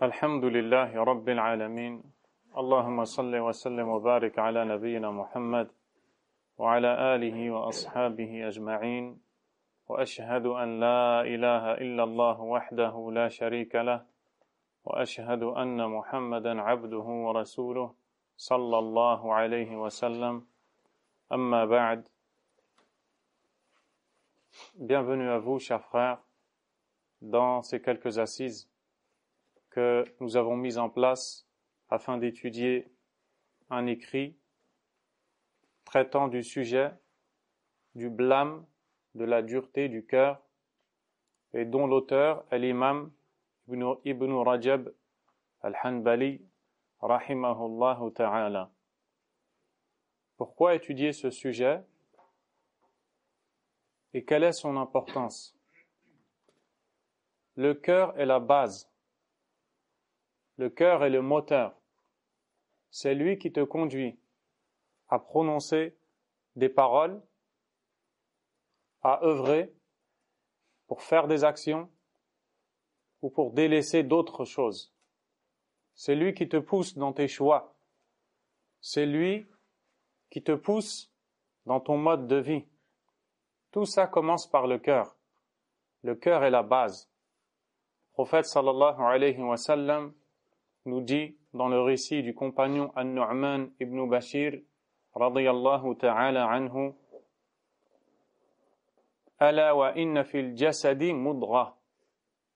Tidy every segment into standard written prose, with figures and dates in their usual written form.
الحمد لله رب العالمين اللهم صل وسلم وبارك على نبينا محمد وعلى آله وأصحابه أجمعين وأشهد أن لا إله إلا الله وحده لا شريك له وأشهد أن محمدا عبده ورسوله صلى الله عليه وسلم أما بعد. Bienvenue à vous, chers frères, dans ces quelques assises que nous avons mises en place afin d'étudier un écrit traitant du sujet du blâme, de la dureté du cœur, et dont l'auteur est l'imam Ibn Rajab al-Hanbali, rahimahullahu ta'ala. Pourquoi étudier ce sujet et quelle est son importance? Le cœur est la base. Le cœur est le moteur. C'est lui qui te conduit à prononcer des paroles, à œuvrer pour faire des actions ou pour délaisser d'autres choses. C'est lui qui te pousse dans tes choix. C'est lui qui te pousse dans ton mode de vie. Tout ça commence par le cœur. Le cœur est la base. Le prophète sallallahu alayhi wa sallam nous dit dans le récit du compagnon An-Nu'man ibn Bashir radiyallahu ta'ala anhu: Ala wa inna fil jasadi mudghah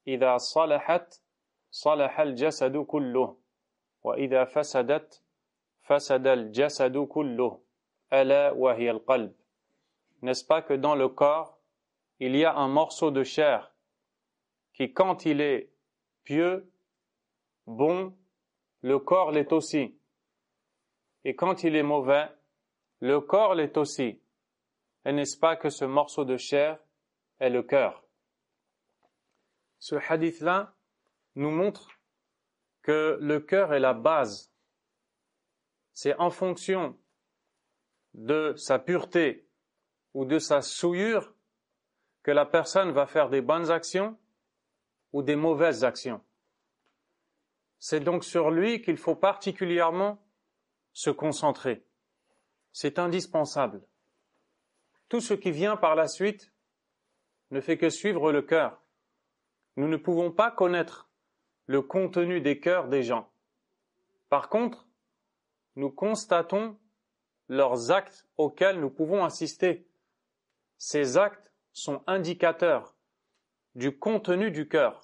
idha salahat salaha al-jasadu kulluh wa idha fasadat fasada al-jasadu kulluh ala wa hiya al-qalb. N'est-ce pas que dans le corps il y a un morceau de chair qui, quand il est pieux, bon, le corps l'est aussi. Et quand il est mauvais, le corps l'est aussi. Et n'est-ce pas que ce morceau de chair est le cœur? Ce hadith-là nous montre que le cœur est la base. C'est en fonction de sa pureté ou de sa souillure que la personne va faire des bonnes actions ou des mauvaises actions. C'est donc sur lui qu'il faut particulièrement se concentrer. C'est indispensable. Tout ce qui vient par la suite ne fait que suivre le cœur. Nous ne pouvons pas connaître le contenu des cœurs des gens. Par contre, nous constatons leurs actes auxquels nous pouvons assister. Ces actes sont indicateurs du contenu du cœur.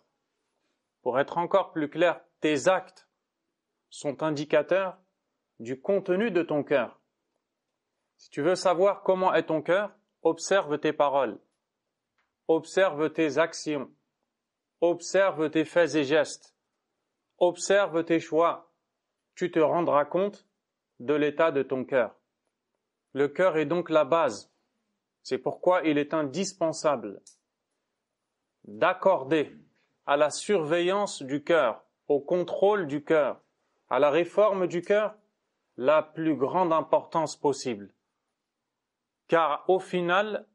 Pour être encore plus clair, tes actes sont indicateurs du contenu de ton cœur. Si tu veux savoir comment est ton cœur, observe tes paroles, observe tes actions, observe tes faits et gestes, observe tes choix. Tu te rendras compte de l'état de ton cœur. Le cœur est donc la base. C'est pourquoi il est indispensable d'accorder à la surveillance du cœur, au contrôle du cœur, à la réforme du cœur, la plus grande importance possible. Car au final,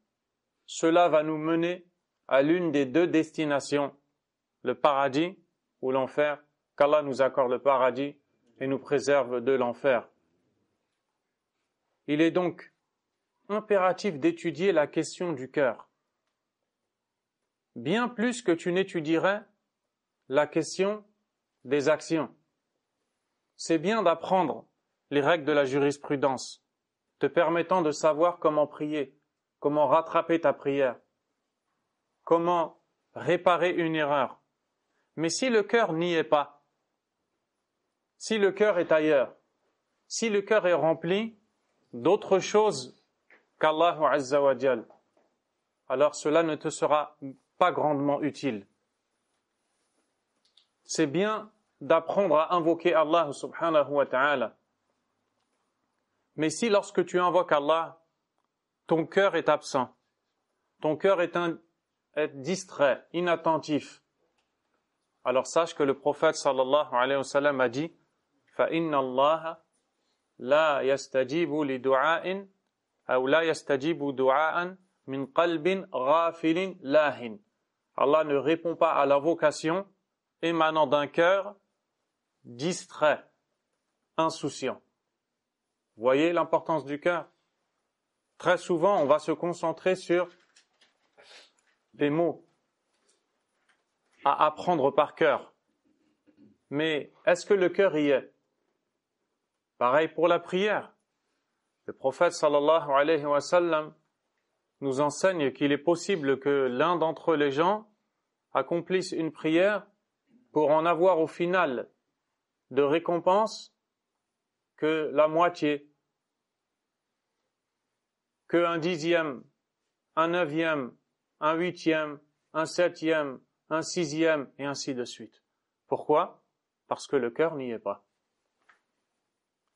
cela va nous mener à l'une des deux destinations, le paradis ou l'enfer. Qu'Allah nous accorde le paradis et nous préserve de l'enfer. Il est donc impératif d'étudier la question du cœur, bien plus que tu n'étudierais la question des actions. C'est bien d'apprendre les règles de la jurisprudence, te permettant de savoir comment prier, comment rattraper ta prière, comment réparer une erreur. Mais si le cœur n'y est pas, si le cœur est ailleurs, si le cœur est rempli d'autres choses qu'Allah Azza wa Jal, alors cela ne te sera pas grandement utile. C'est bien d'apprendre à invoquer Allah subhanahu wa ta'ala. Mais si lorsque tu invoques Allah, ton cœur est absent, ton cœur est distrait, inattentif, alors sache que le prophète sallallahu alayhi wa sallam a dit: فَإِنَّ اللَّهَ لَا يَسْتَجِيبُ لِدُعَاءٍ أو لا يستجيب دعاء من قلب غافل لاهٍ. Allah ne répond pas à l'invocation émanant d'un cœur distrait, insouciant. Vous voyez l'importance du cœur? Très souvent, on va se concentrer sur des mots à apprendre par cœur. Mais est-ce que le cœur y est? Pareil pour la prière. Le prophète sallallahu alayhi wa sallam nous enseigne qu'il est possible que l'un d'entre les gens accomplisse une prière pour en avoir au final de récompense que la moitié, que un dixième, un neuvième, un huitième, un septième, un sixième, et ainsi de suite. Pourquoi? Parce que le cœur n'y est pas.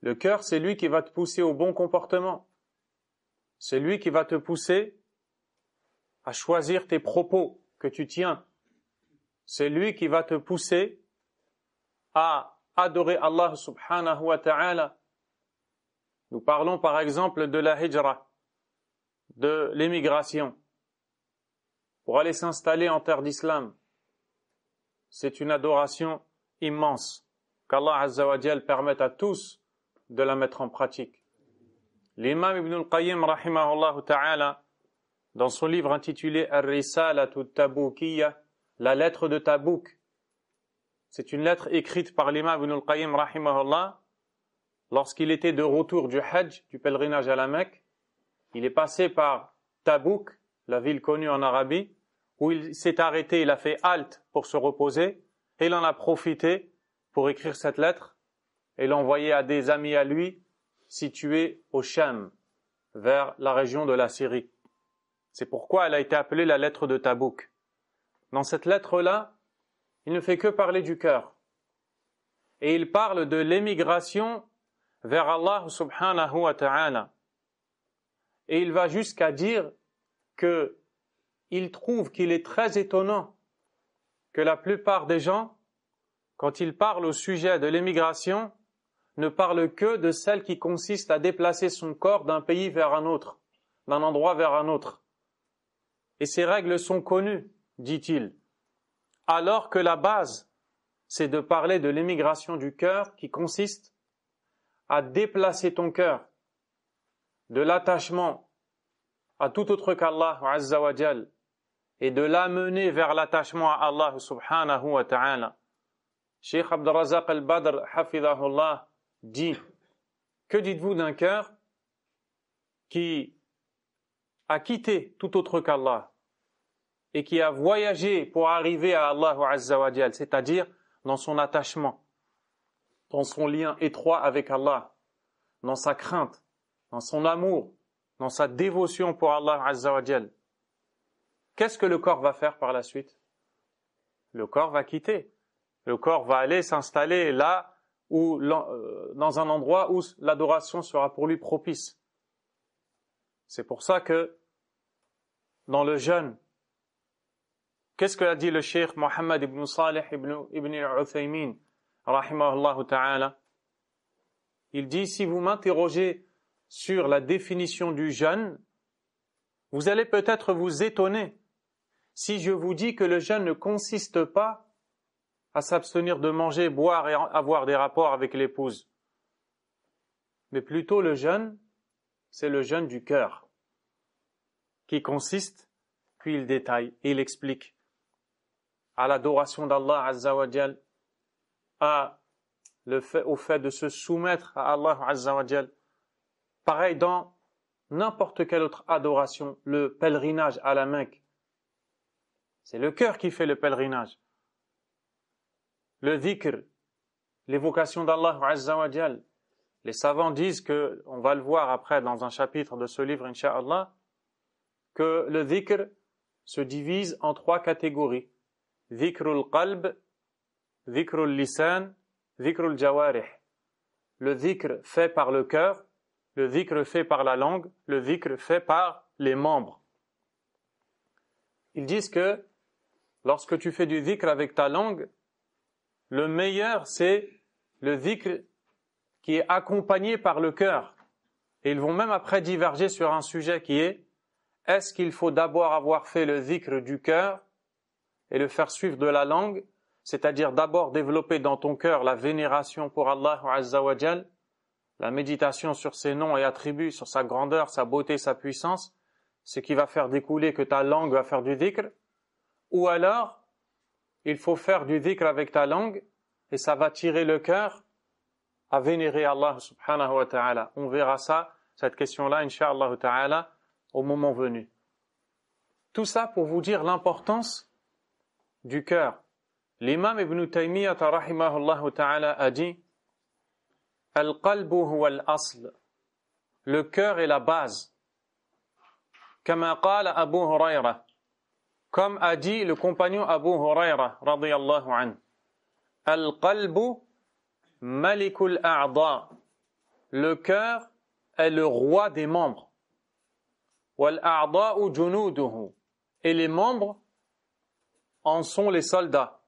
Le cœur, c'est lui qui va te pousser au bon comportement. C'est lui qui va te pousser à choisir tes propos que tu tiens. C'est lui qui va te pousser à adorer Allah subhanahu wa ta'ala. Nous parlons par exemple de la hijra, de l'émigration, pour aller s'installer en terre d'islam. C'est une adoration immense, qu'Allah Azza wa Jal permette à tous de la mettre en pratique. L'imam Ibn al-Qayyim rahimahullah ta'ala, dans son livre intitulé Ar-Risalatu Taboukiyya, la lettre de Tabouk, c'est une lettre écrite par l'imam Ibn al-Qayyim rahimahullah lorsqu'il était de retour du Hajj, du pèlerinage à la Mecque. Il est passé par Tabouk, la ville connue en Arabie, où il s'est arrêté, il a fait halte pour se reposer, et il en a profité pour écrire cette lettre et l'envoyer à des amis à lui situés au Sham, vers la région de la Syrie. C'est pourquoi elle a été appelée la lettre de Tabouk. Dans cette lettre-là, il ne fait que parler du cœur. Et il parle de l'émigration vers Allah subhanahu wa ta'ala. Et il va jusqu'à dire que il trouve qu'il est très étonnant que la plupart des gens, quand ils parlent au sujet de l'émigration, ne parlent que de celle qui consiste à déplacer son corps d'un pays vers un autre, d'un endroit vers un autre. Et ces règles sont connues, dit-il, alors que la base, c'est de parler de l'émigration du cœur qui consiste à déplacer ton cœur de l'attachement à tout autre qu'Allah Azza wa Jal et de l'amener vers l'attachement à Allah subhanahu wa ta'ala. Cheikh Abdul Razak al-Badr hafidhahullah dit: que dites-vous d'un cœur qui a quitté tout autre qu'Allah et qui a voyagé pour arriver à Allah Azza wa Jal, c'est-à-dire dans son attachement, dans son lien étroit avec Allah, dans sa crainte, dans son amour, dans sa dévotion pour Allah Azza wa Jal. Qu'est-ce que le corps va faire par la suite? Le corps va quitter. Le corps va aller s'installer là où, dans un endroit où l'adoration sera pour lui propice. C'est pour ça que dans le jeûne, qu'est-ce que a dit le cheikh Mohammed ibn Salih ibn al-Uthaymin rahimahullah ta'ala? Il dit: si vous m'interrogez sur la définition du jeûne, vous allez peut-être vous étonner si je vous dis que le jeûne ne consiste pas à s'abstenir de manger, boire et avoir des rapports avec l'épouse. Mais plutôt le jeûne, c'est le jeûne du cœur, qui consiste, puis il détaille et il explique, à l'adoration d'Allah Azza wa Jal, au fait de se soumettre à Allah Azza wa Jal. Pareil dans n'importe quelle autre adoration, le pèlerinage à la Mecque. C'est le cœur qui fait le pèlerinage. Le dhikr, l'évocation d'Allah Azza wa Jal. Les savants disent que, on va le voir après dans un chapitre de ce livre, Inch'Allah, que le dhikr se divise en 3 catégories. Dhikrul qalb, dhikrul lisan, dhikrul jawarih. Le dhikr fait par le cœur, le dhikr fait par la langue, le dhikr fait par les membres. Ils disent que lorsque tu fais du dhikr avec ta langue, le meilleur c'est le dhikr qui est accompagné par le cœur. Et ils vont même après diverger sur un sujet qui est: est-ce qu'il faut d'abord avoir fait le dhikr du cœur et le faire suivre de la langue, c'est-à-dire d'abord développer dans ton cœur la vénération pour Allah Azza wa Jal, la méditation sur ses noms et attributs, sur sa grandeur, sa beauté, sa puissance, ce qui va faire découler que ta langue va faire du dhikr, ou alors il faut faire du dhikr avec ta langue et ça va tirer le cœur à vénérer Allah subhanahu wa ta'ala. On verra ça, cette question-là, incha'Allah ta'ala, au moment venu. Tout ça pour vous dire l'importance du cœur. L'imam Ibn Taymiyyah rahimahullah ta'ala a dit « Al-qalbu huwa al-asl » le cœur est la base. « Kama qala Abu Hurayra » comme a dit le compagnon Abu Hurayra radiyallahu anhu. « Al-qalbu malikul a'da » le cœur est le roi des membres. « Wal-a'da'u junuduhu » et les membres en sont les soldats.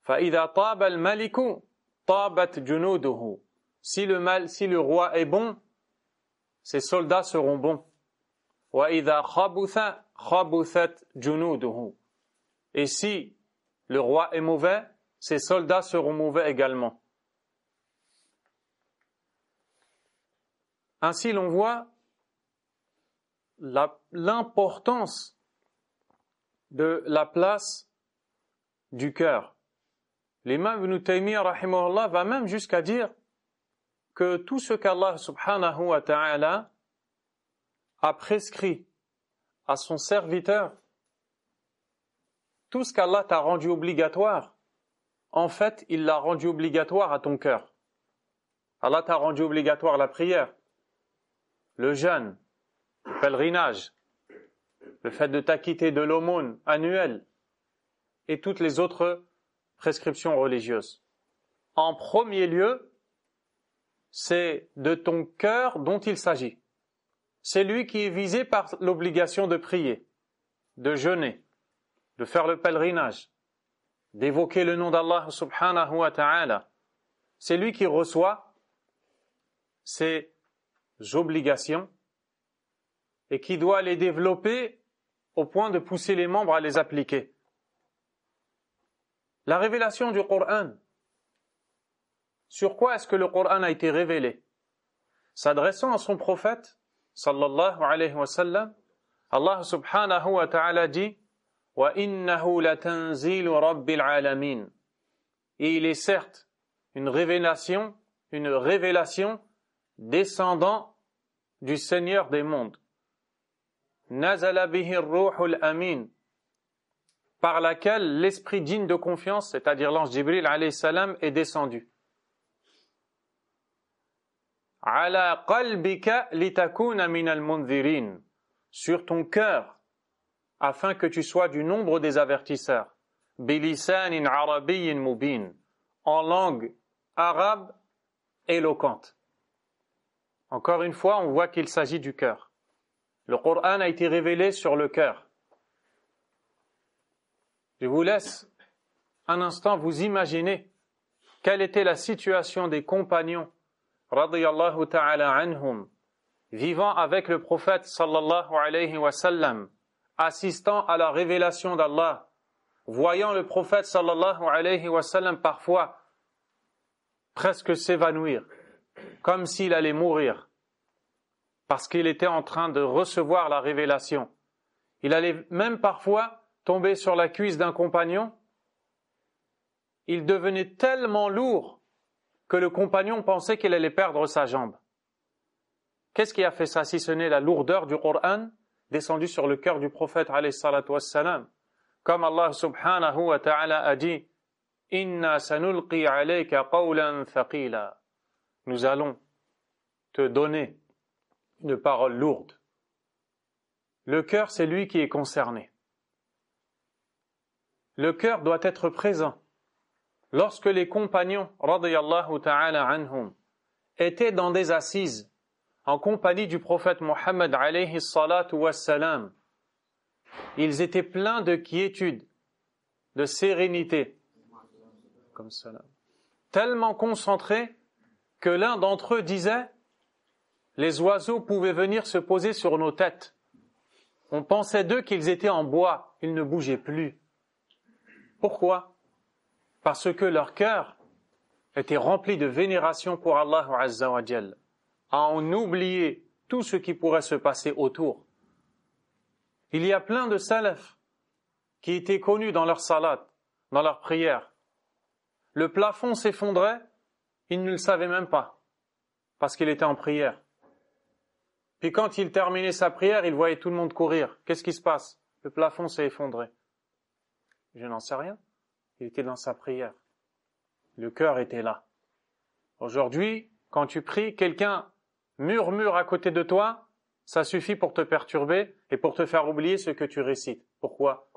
فَإِذَا طَابَ الْمَلِكُ طَابَتْ جُنُودُهُ si le roi est bon, ses soldats seront bons. وَإِذَا خَبُثَ خَبُثَتْ جُنُودُهُ et si le roi est mauvais, ses soldats seront mauvais également. Ainsi, l'on voit l'importance de la place du cœur. L'imam Ibn Taymiyyah rahimahullah va même jusqu'à dire que tout ce qu'Allah subhanahu wa ta'ala a prescrit à son serviteur, tout ce qu'Allah t'a rendu obligatoire, en fait, il l'a rendu obligatoire à ton cœur. Allah t'a rendu obligatoire la prière, le jeûne, le pèlerinage, le fait de t'acquitter de l'aumône annuelle et toutes les autres prescriptions religieuses. En premier lieu, c'est de ton cœur dont il s'agit. C'est lui qui est visé par l'obligation de prier, de jeûner, de faire le pèlerinage, d'évoquer le nom d'Allah subhanahu wa ta'ala. C'est lui qui reçoit ces obligations et qui doit les développer au point de pousser les membres à les appliquer. La révélation du Coran. Sur quoi est-ce que le Coran a été révélé? S'adressant à son prophète, sallallahu alayhi wa sallam, Allah subhanahu wa ta'ala dit « Wa innahu latanzilu rabbil alamin » et il est certes une révélation descendant du Seigneur des mondes. Nazala bihi ar-ruhul amin, par laquelle l'esprit digne de confiance, c'est-à-dire l'ange Jibril alayhi salam, est descendu. Ala qalbika litakuna minal mundhirin, sur ton cœur, afin que tu sois du nombre des avertisseurs. Bilisanin arabiyyin mubin, en langue arabe éloquente. Encore une fois, on voit qu'il s'agit du cœur. Le Coran a été révélé sur le cœur. Je vous laisse un instant vous imaginer quelle était la situation des compagnons radiyallahu ta'ala anhum vivant avec le prophète sallallahu alayhi wa sallam, assistant à la révélation d'Allah, voyant le prophète sallallahu alayhi wa sallam parfois presque s'évanouir, comme s'il allait mourir, parce qu'il était en train de recevoir la révélation. Il allait même parfois tomber sur la cuisse d'un compagnon. Il devenait tellement lourd que le compagnon pensait qu'il allait perdre sa jambe. Qu'est-ce qui a fait ça si ce n'est la lourdeur du Coran descendu sur le cœur du prophète alayhi salatu wassalam? Comme Allah subhanahu wa ta'ala a dit « Inna sanulqi alayka qawlan thaqila » nous allons te donner une parole lourde. Le cœur, c'est lui qui est concerné. Le cœur doit être présent. Lorsque les compagnons, radiyallahu ta'ala anhum, étaient dans des assises, en compagnie du prophète Mohammed alayhi salatu wassalam, ils étaient pleins de quiétude, de sérénité, comme cela, tellement concentrés que l'un d'entre eux disait « Les oiseaux pouvaient venir se poser sur nos têtes. On pensait d'eux qu'ils étaient en bois, ils ne bougeaient plus. » Pourquoi? parce que leur cœur était rempli de vénération pour Allah Azza wa Jal, à en oublier tout ce qui pourrait se passer autour. Il y a plein de salafs qui étaient connus dans leur salat, dans leur prière. Le plafond s'effondrait, ils ne le savaient même pas, parce qu'il était en prière. Puis quand il terminait sa prière, il voyait tout le monde courir. Qu'est-ce qui se passe? Le plafond s'est effondré. Je n'en sais rien. Il était dans sa prière. Le cœur était là. Aujourd'hui, quand tu pries, quelqu'un murmure à côté de toi, ça suffit pour te perturber et pour te faire oublier ce que tu récites. Pourquoi?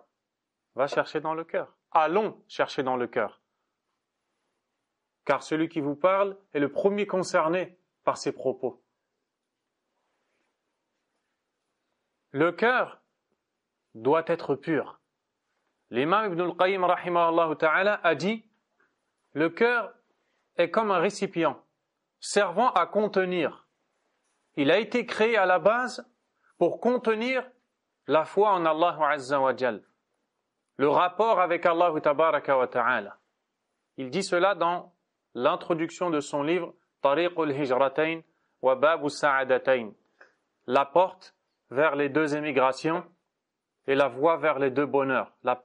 Va chercher dans le cœur. Allons chercher dans le cœur. Car celui qui vous parle est le premier concerné par ses propos. Le cœur doit être pur. L'imam Ibn al-Qayyim rahimahullah ta'ala a dit: le cœur est comme un récipient servant à contenir. Il a été créé à la base pour contenir la foi en Allah Azza wa Jal, le rapport avec Allah tabaraka wa ta'ala. Il dit cela dans l'introduction de son livre Tariqul Hijratain wa Babu Sa'adatain, la porte vers les deux émigrations et la voie vers les deux bonheurs. La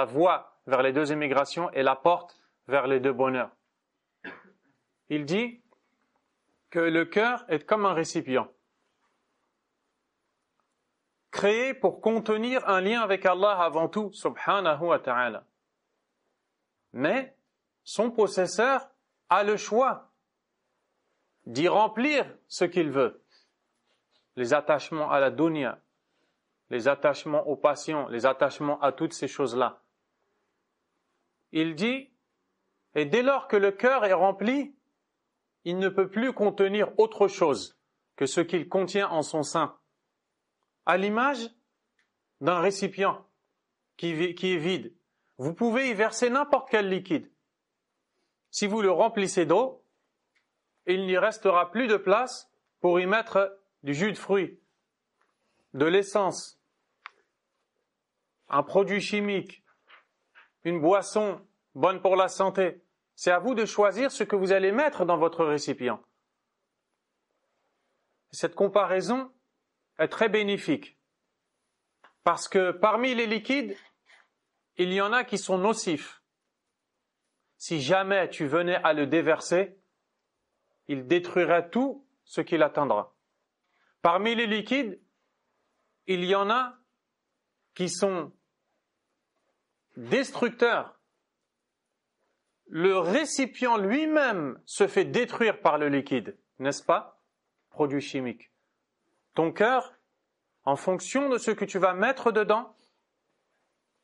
voie vers les deux émigrations et la porte vers les deux bonheurs. Il dit que le cœur est comme un récipient, créé pour contenir un lien avec Allah avant tout, subhanahu wa ta'ala. Mais son possesseur a le choix d'y remplir ce qu'il veut. Les attachements à la dunya, les attachements aux passions, les attachements à toutes ces choses-là. Il dit, et dès lors que le cœur est rempli, il ne peut plus contenir autre chose que ce qu'il contient en son sein, à l'image d'un récipient qui est vide. Vous pouvez y verser n'importe quel liquide. Si vous le remplissez d'eau, il n'y restera plus de place pour y mettre du jus de fruits, de l'essence, un produit chimique, une boisson bonne pour la santé. C'est à vous de choisir ce que vous allez mettre dans votre récipient. Cette comparaison est très bénéfique, parce que parmi les liquides, il y en a qui sont nocifs. Si jamais tu venais à le déverser, il détruirait tout ce qui l'atteindra. Parmi les liquides, il y en a qui sont destructeurs. Le récipient lui-même se fait détruire par le liquide, n'est-ce pas? Produit chimique. Ton cœur, en fonction de ce que tu vas mettre dedans,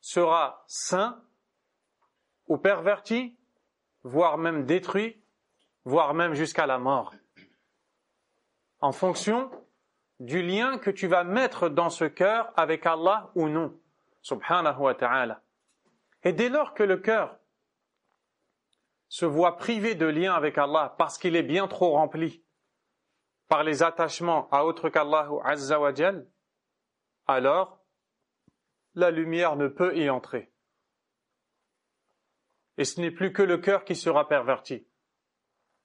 sera sain ou perverti, voire même détruit, voire même jusqu'à la mort. En fonction du lien que tu vas mettre dans ce cœur avec Allah ou non, subhanahu wa ta'ala. Et dès lors que le cœur se voit privé de lien avec Allah parce qu'il est bien trop rempli par les attachements à autre qu'Allah Azza wa Jal, alors la lumière ne peut y entrer. Et ce n'est plus que le cœur qui sera perverti,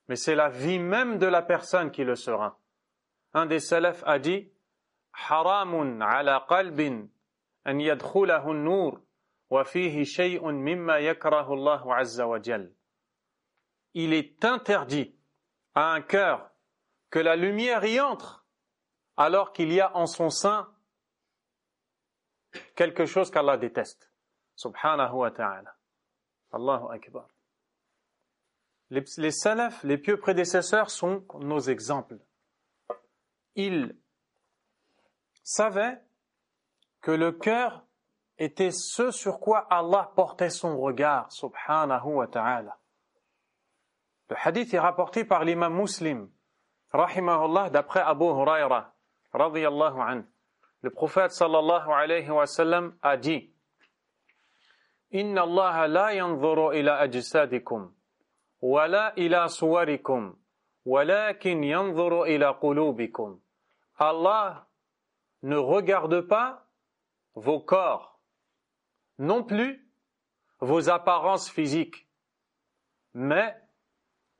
mais c'est la vie même de la personne qui le sera. Un des salafs a dit: haramun ala qalbin an yadkhulahu an-nur wa fihi shay'un mimma yakrahu Allah Azza wa Jal. Il est interdit à un cœur que la lumière y entre alors qu'il y a en son sein quelque chose qu'Allah déteste. Subhanahu wa ta'ala. Allahu Akbar. Les salafs, les pieux prédécesseurs sont nos exemples. Ils savaient que le cœur était ce sur quoi Allah portait son regard, subhanahu wa ta'ala. Le hadith est rapporté par l'imam Muslim, rahimahullah, d'après Abu Huraira, radiyallahu anhu. Le prophète sallallahu alayhi wa sallam a dit: Inna Allah la yanzuru ila ajsadikum, wa la ila suwarikum, walakin yanzuru ila qulubikum. Allah ne regarde pas vos corps, non plus vos apparences physiques, mais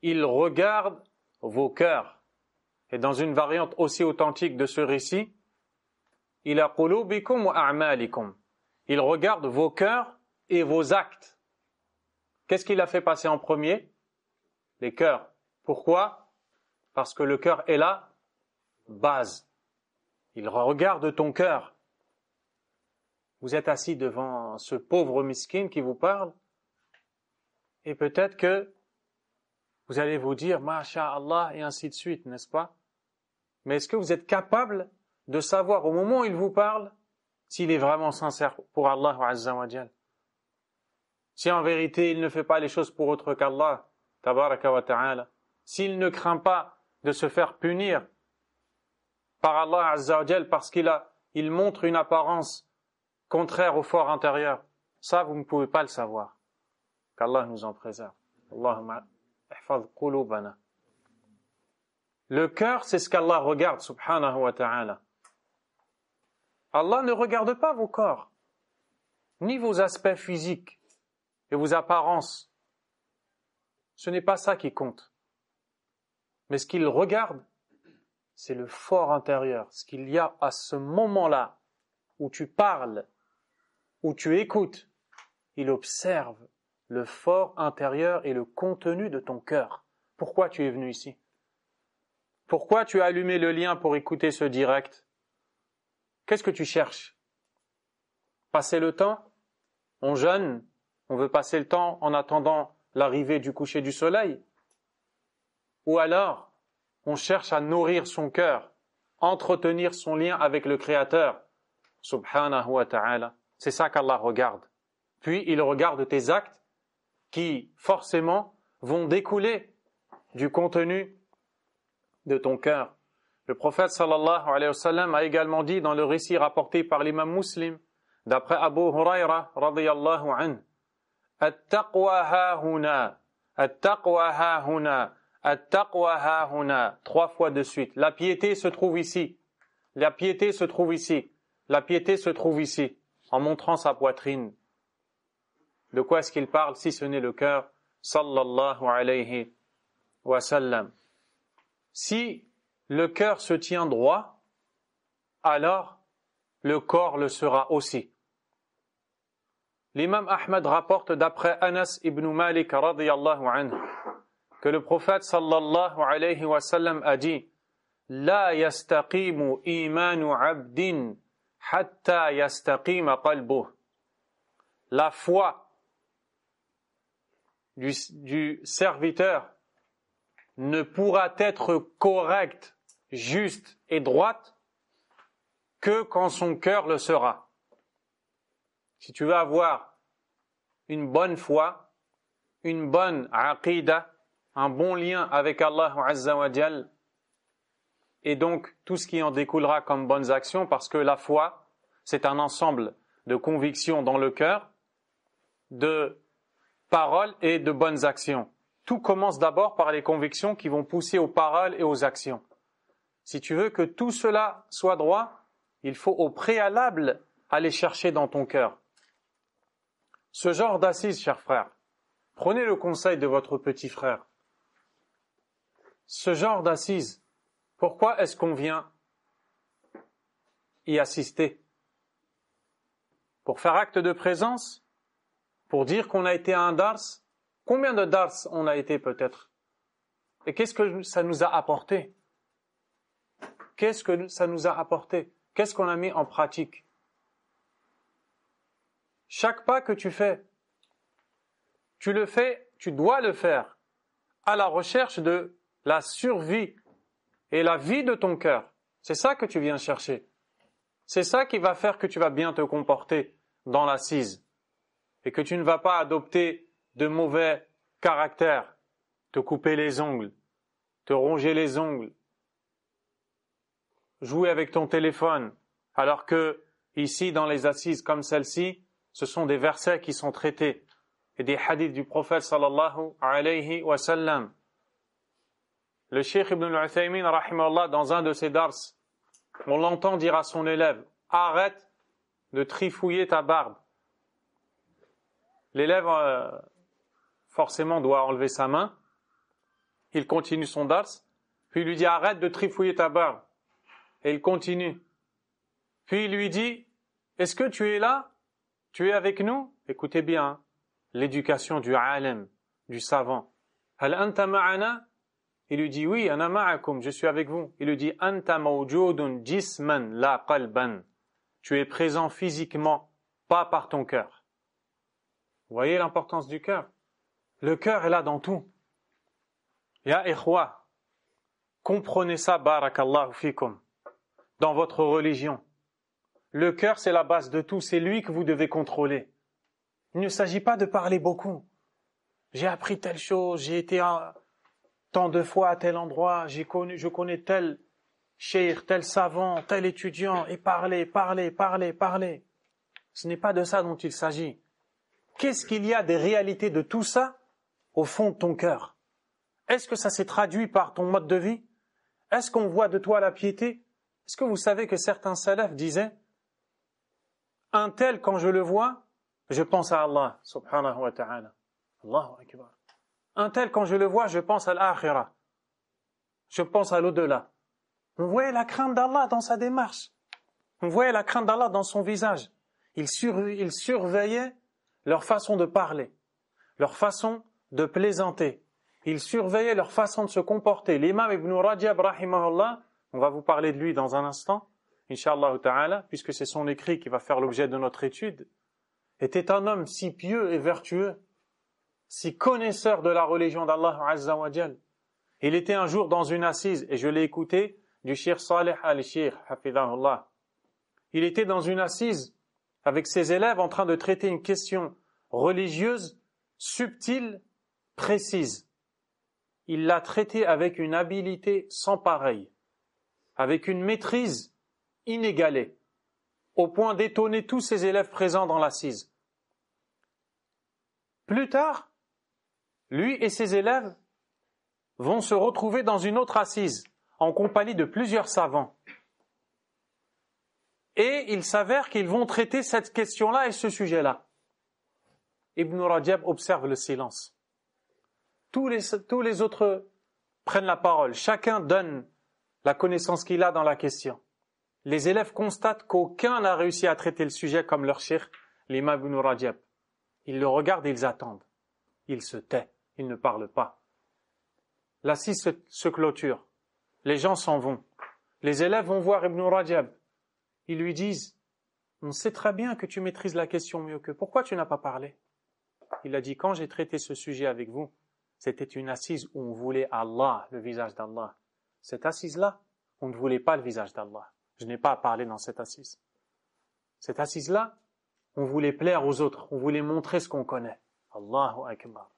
il regarde vos cœurs. Et dans une variante aussi authentique de ce récit, ila qulubikum wa a'malikum. Il regarde vos cœurs et vos actes. Qu'est-ce qu'il a fait passer en premier? Les cœurs. Pourquoi? Parce que le cœur est la base. Il regarde ton cœur. Vous êtes assis devant ce pauvre miskin qui vous parle, et peut-être que vous allez vous dire, Masha'Allah, et ainsi de suite, n'est-ce pas? Mais est-ce que vous êtes capable de savoir au moment où il vous parle s'il est vraiment sincère pour Allah Azza wa Jal? Si en vérité il ne fait pas les choses pour autre qu'Allah, tabaraka wa ta'ala, s'il ne craint pas de se faire punir par Allah Azza wa Jal parce qu'il montre une apparence contraire au fort intérieur, ça vous ne pouvez pas le savoir. Qu'Allah nous en préserve. Allahumma ihfaz qulubana. Le cœur, c'est ce qu'Allah regarde, subhanahu wa ta'ala. Allah ne regarde pas vos corps, ni vos aspects physiques et vos apparences. Ce n'est pas ça qui compte. Mais ce qu'il regarde, c'est le fort intérieur, ce qu'il y a à ce moment-là où tu parles, où tu écoutes. Il observe le fort intérieur et le contenu de ton cœur. Pourquoi tu es venu ici? Pourquoi tu as allumé le lien pour écouter ce direct? Qu'est-ce que tu cherches? Passer le temps? On jeûne, on veut passer le temps en attendant l'arrivée du coucher du soleil? Ou alors, on cherche à nourrir son cœur, entretenir son lien avec le Créateur, subhanahu wa ta'ala. C'est ça qu'Allah regarde. Puis, il regarde tes actes qui, forcément, vont découler du contenu de ton cœur. Le prophète sallallahu alayhi wa sallam a également dit dans le récit rapporté par l'imam Muslim, d'après Abu Huraira radiyallahu anhu, At-taqwa ha-huna, at-taqwa ha-huna, at-taqwa ha-huna, 3 fois de suite. La piété se trouve ici. La piété se trouve ici. La piété se trouve ici, en montrant sa poitrine. De quoi est-ce qu'il parle si ce n'est le cœur, sallallahu alayhi wa sallam. Si le cœur se tient droit, alors le corps le sera aussi. L'imam Ahmad rapporte d'après Anas ibn Malik radiyallahu anhu que le prophète sallallahu alayhi wa sallam a dit La yastaqimu imanu abdin hatta yastaqima qalbuh. La foi du serviteur ne pourra être correcte, juste et droite que quand son cœur le sera. Si tu veux avoir une bonne foi, une bonne aqida, un bon lien avec Allah Azza wa Jal, et donc tout ce qui en découlera comme bonnes actions, parce que la foi, c'est un ensemble de convictions dans le cœur, de paroles et de bonnes actions. Tout commence d'abord par les convictions qui vont pousser aux paroles et aux actions. Si tu veux que tout cela soit droit, il faut au préalable aller chercher dans ton cœur. Ce genre d'assise, chers frères, prenez le conseil de votre petit frère. Ce genre d'assise, pourquoi est-ce qu'on vient y assister? Pour faire acte de présence? Pour dire qu'on a été à un dars? Combien de dars on a été peut-être? Et qu'est-ce que ça nous a apporté? Qu'est-ce que ça nous a apporté? Qu'est-ce qu'on a mis en pratique? Chaque pas que tu fais, tu le fais, tu dois le faire à la recherche de la survie et la vie de ton cœur. C'est ça que tu viens chercher. C'est ça qui va faire que tu vas bien te comporter dans l'assise et que tu ne vas pas adopter de mauvais caractères, te couper les ongles, te ronger les ongles, jouer avec ton téléphone, alors que ici, dans les assises comme celle-ci, ce sont des versets qui sont traités et des hadiths du prophète sallallahu alayhi wa sallam. Le cheikh Ibn al-Uthaymin, rahimahullah, dans un de ses dars, on l'entend dire à son élève, arrête de trifouiller ta barbe. L'élève forcément doit enlever sa main. Il continue son dars, puis il lui dit arrête de trifouiller ta barbe. Et il continue. Puis il lui dit est-ce que tu es là? Tu es avec nous? Écoutez bien, hein, l'éducation du alim, du savant. Hal anta ma'ana? Il lui dit oui, ana ma'akum, je suis avec vous. Il lui dit anta mawjudun jisman la qalban. Tu es présent physiquement, pas par ton cœur. Vous voyez l'importance du cœur? Le cœur est là dans tout. Ya ikhwa, comprenez ça, barakallahu fikum, dans votre religion. Le cœur, c'est la base de tout, c'est lui que vous devez contrôler. Il ne s'agit pas de parler beaucoup. J'ai appris telle chose, j'ai été tant de fois à tel endroit, je connais tel cheikh, tel savant, tel étudiant, et parler. Ce n'est pas de ça dont il s'agit. Qu'est-ce qu'il y a des réalités de tout ça au fond de ton cœur? Est-ce que ça s'est traduit par ton mode de vie? Est-ce qu'on voit de toi la piété? Est-ce que vous savez que certains salafs disaient un tel, quand je le vois, je pense à Allah, subhanahu wa ta'ala. Allahu akbar. Un tel, quand je le vois, je pense à l'akhirah. Je pense à l'au-delà. On voyait la crainte d'Allah dans sa démarche. On voyait la crainte d'Allah dans son visage. Il surveillait leur façon de parler, leur façon de plaisanter. Il surveillait leur façon de se comporter. L'imam Ibn Rajab, rahimahullah, on va vous parler de lui dans un instant, Inch'Allah ta'ala, puisque c'est son écrit qui va faire l'objet de notre étude, était un homme si pieux et vertueux, si connaisseur de la religion d'Allah Azza wa Jal. Il était un jour dans une assise, et je l'ai écouté, du Cheikh Saleh al-Cheikh, hafidahullah. Il était dans une assise avec ses élèves en train de traiter une question religieuse, subtile, précise. Il l'a traitée avec une habileté sans pareille, avec une maîtrise inégalée, au point d'étonner tous ses élèves présents dans l'assise. Plus tard, lui et ses élèves vont se retrouver dans une autre assise, en compagnie de plusieurs savants. Et il s'avère qu'ils vont traiter cette question-là et ce sujet-là. Ibn Rajab observe le silence. Tous les autres prennent la parole. Chacun donne la connaissance qu'il a dans la question. Les élèves constatent qu'aucun n'a réussi à traiter le sujet comme leur cheikh, l'imam Ibn Rajab. Ils le regardent et ils attendent. Ils se taient, ils ne parlent pas. L'assise se clôture. Les gens s'en vont. Les élèves vont voir Ibn Rajab. Ils lui disent « On sait très bien que tu maîtrises la question mieux qu'eux. Pourquoi tu n'as pas parlé ?» Il a dit « Quand j'ai traité ce sujet avec vous, c'était une assise où on voulait Allah, le visage d'Allah. Cette assise-là, on ne voulait pas le visage d'Allah. Je n'ai pas à parler dans cette assise. Cette assise-là, on voulait plaire aux autres. On voulait montrer ce qu'on connaît. Allahu Akbar.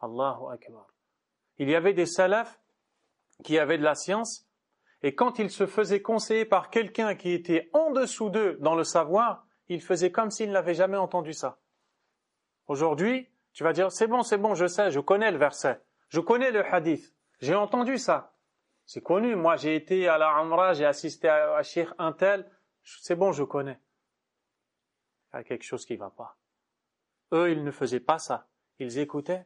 Allahu Akbar. » Il y avait des salafs qui avaient de la science, et quand ils se faisaient conseiller par quelqu'un qui était en dessous d'eux dans le savoir, ils faisaient comme s'ils n'avaient jamais entendu ça. Aujourd'hui, tu vas dire, c'est bon, je sais, je connais le verset, je connais le hadith, j'ai entendu ça. C'est connu, moi j'ai été à la Umrah, j'ai assisté à Cheikh un tel, c'est bon, je connais. Il y a quelque chose qui ne va pas. Eux, ils ne faisaient pas ça. Ils écoutaient.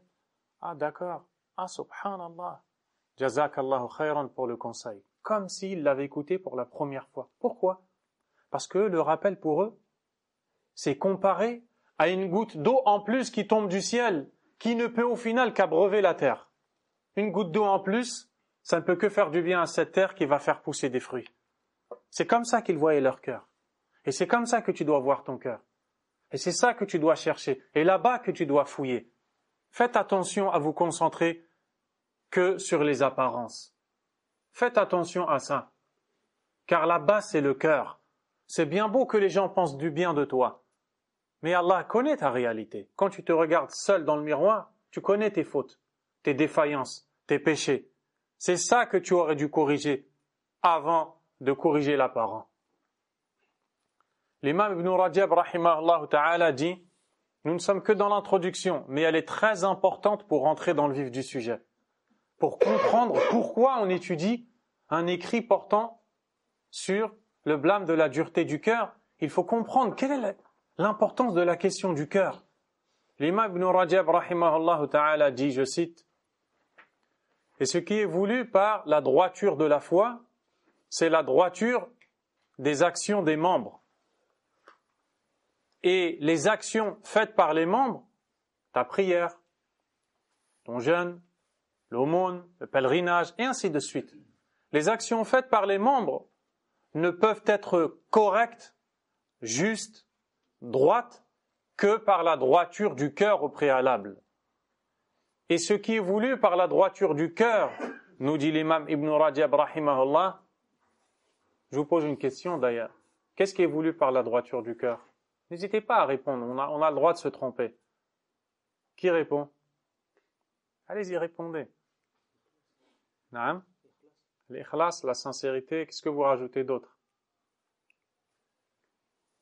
Ah d'accord, ah subhanallah, jazakallahu khayran pour le conseil. Comme s'ils l'avaient écouté pour la première fois. Pourquoi? Parce que le rappel pour eux, c'est comparé à une goutte d'eau en plus qui tombe du ciel, qui ne peut au final qu'abreuver la terre. Une goutte d'eau en plus, ça ne peut que faire du bien à cette terre qui va faire pousser des fruits. C'est comme ça qu'ils voyaient leur cœur. Et c'est comme ça que tu dois voir ton cœur. Et c'est ça que tu dois chercher. Et là-bas que tu dois fouiller. Faites attention à vous concentrer que sur les apparences. Faites attention à ça. Car là-bas, c'est le cœur. C'est bien beau que les gens pensent du bien de toi. Mais Allah connaît ta réalité. Quand tu te regardes seul dans le miroir, tu connais tes fautes, tes défaillances, tes péchés. C'est ça que tu aurais dû corriger avant de corriger l'apparent. L'imam Ibn Rajab, rahimahullah ta'ala, dit « Nous ne sommes que dans l'introduction, mais elle est très importante pour rentrer dans le vif du sujet. Pour comprendre pourquoi on étudie un écrit portant sur le blâme de la dureté du cœur, il faut comprendre quelle est l'importance de la question du cœur. L'imam Ibn Rajab, rahimahullah ta'ala, dit, je cite, « Et ce qui est voulu par la droiture de la foi, c'est la droiture des actions des membres. Et les actions faites par les membres, ta prière, ton jeûne, l'aumône, le pèlerinage, et ainsi de suite. Les actions faites par les membres ne peuvent être correctes, justes, droites, que par la droiture du cœur au préalable. Et ce qui est voulu par la droiture du cœur, nous dit l'imam Ibn Rajab, rahimahullah, je vous pose une question d'ailleurs. Qu'est-ce qui est voulu par la droiture du cœur? N'hésitez pas à répondre, on a le droit de se tromper. Qui répond? Allez-y, répondez. Naam? L'ikhlas, la sincérité, qu'est-ce que vous rajoutez d'autre?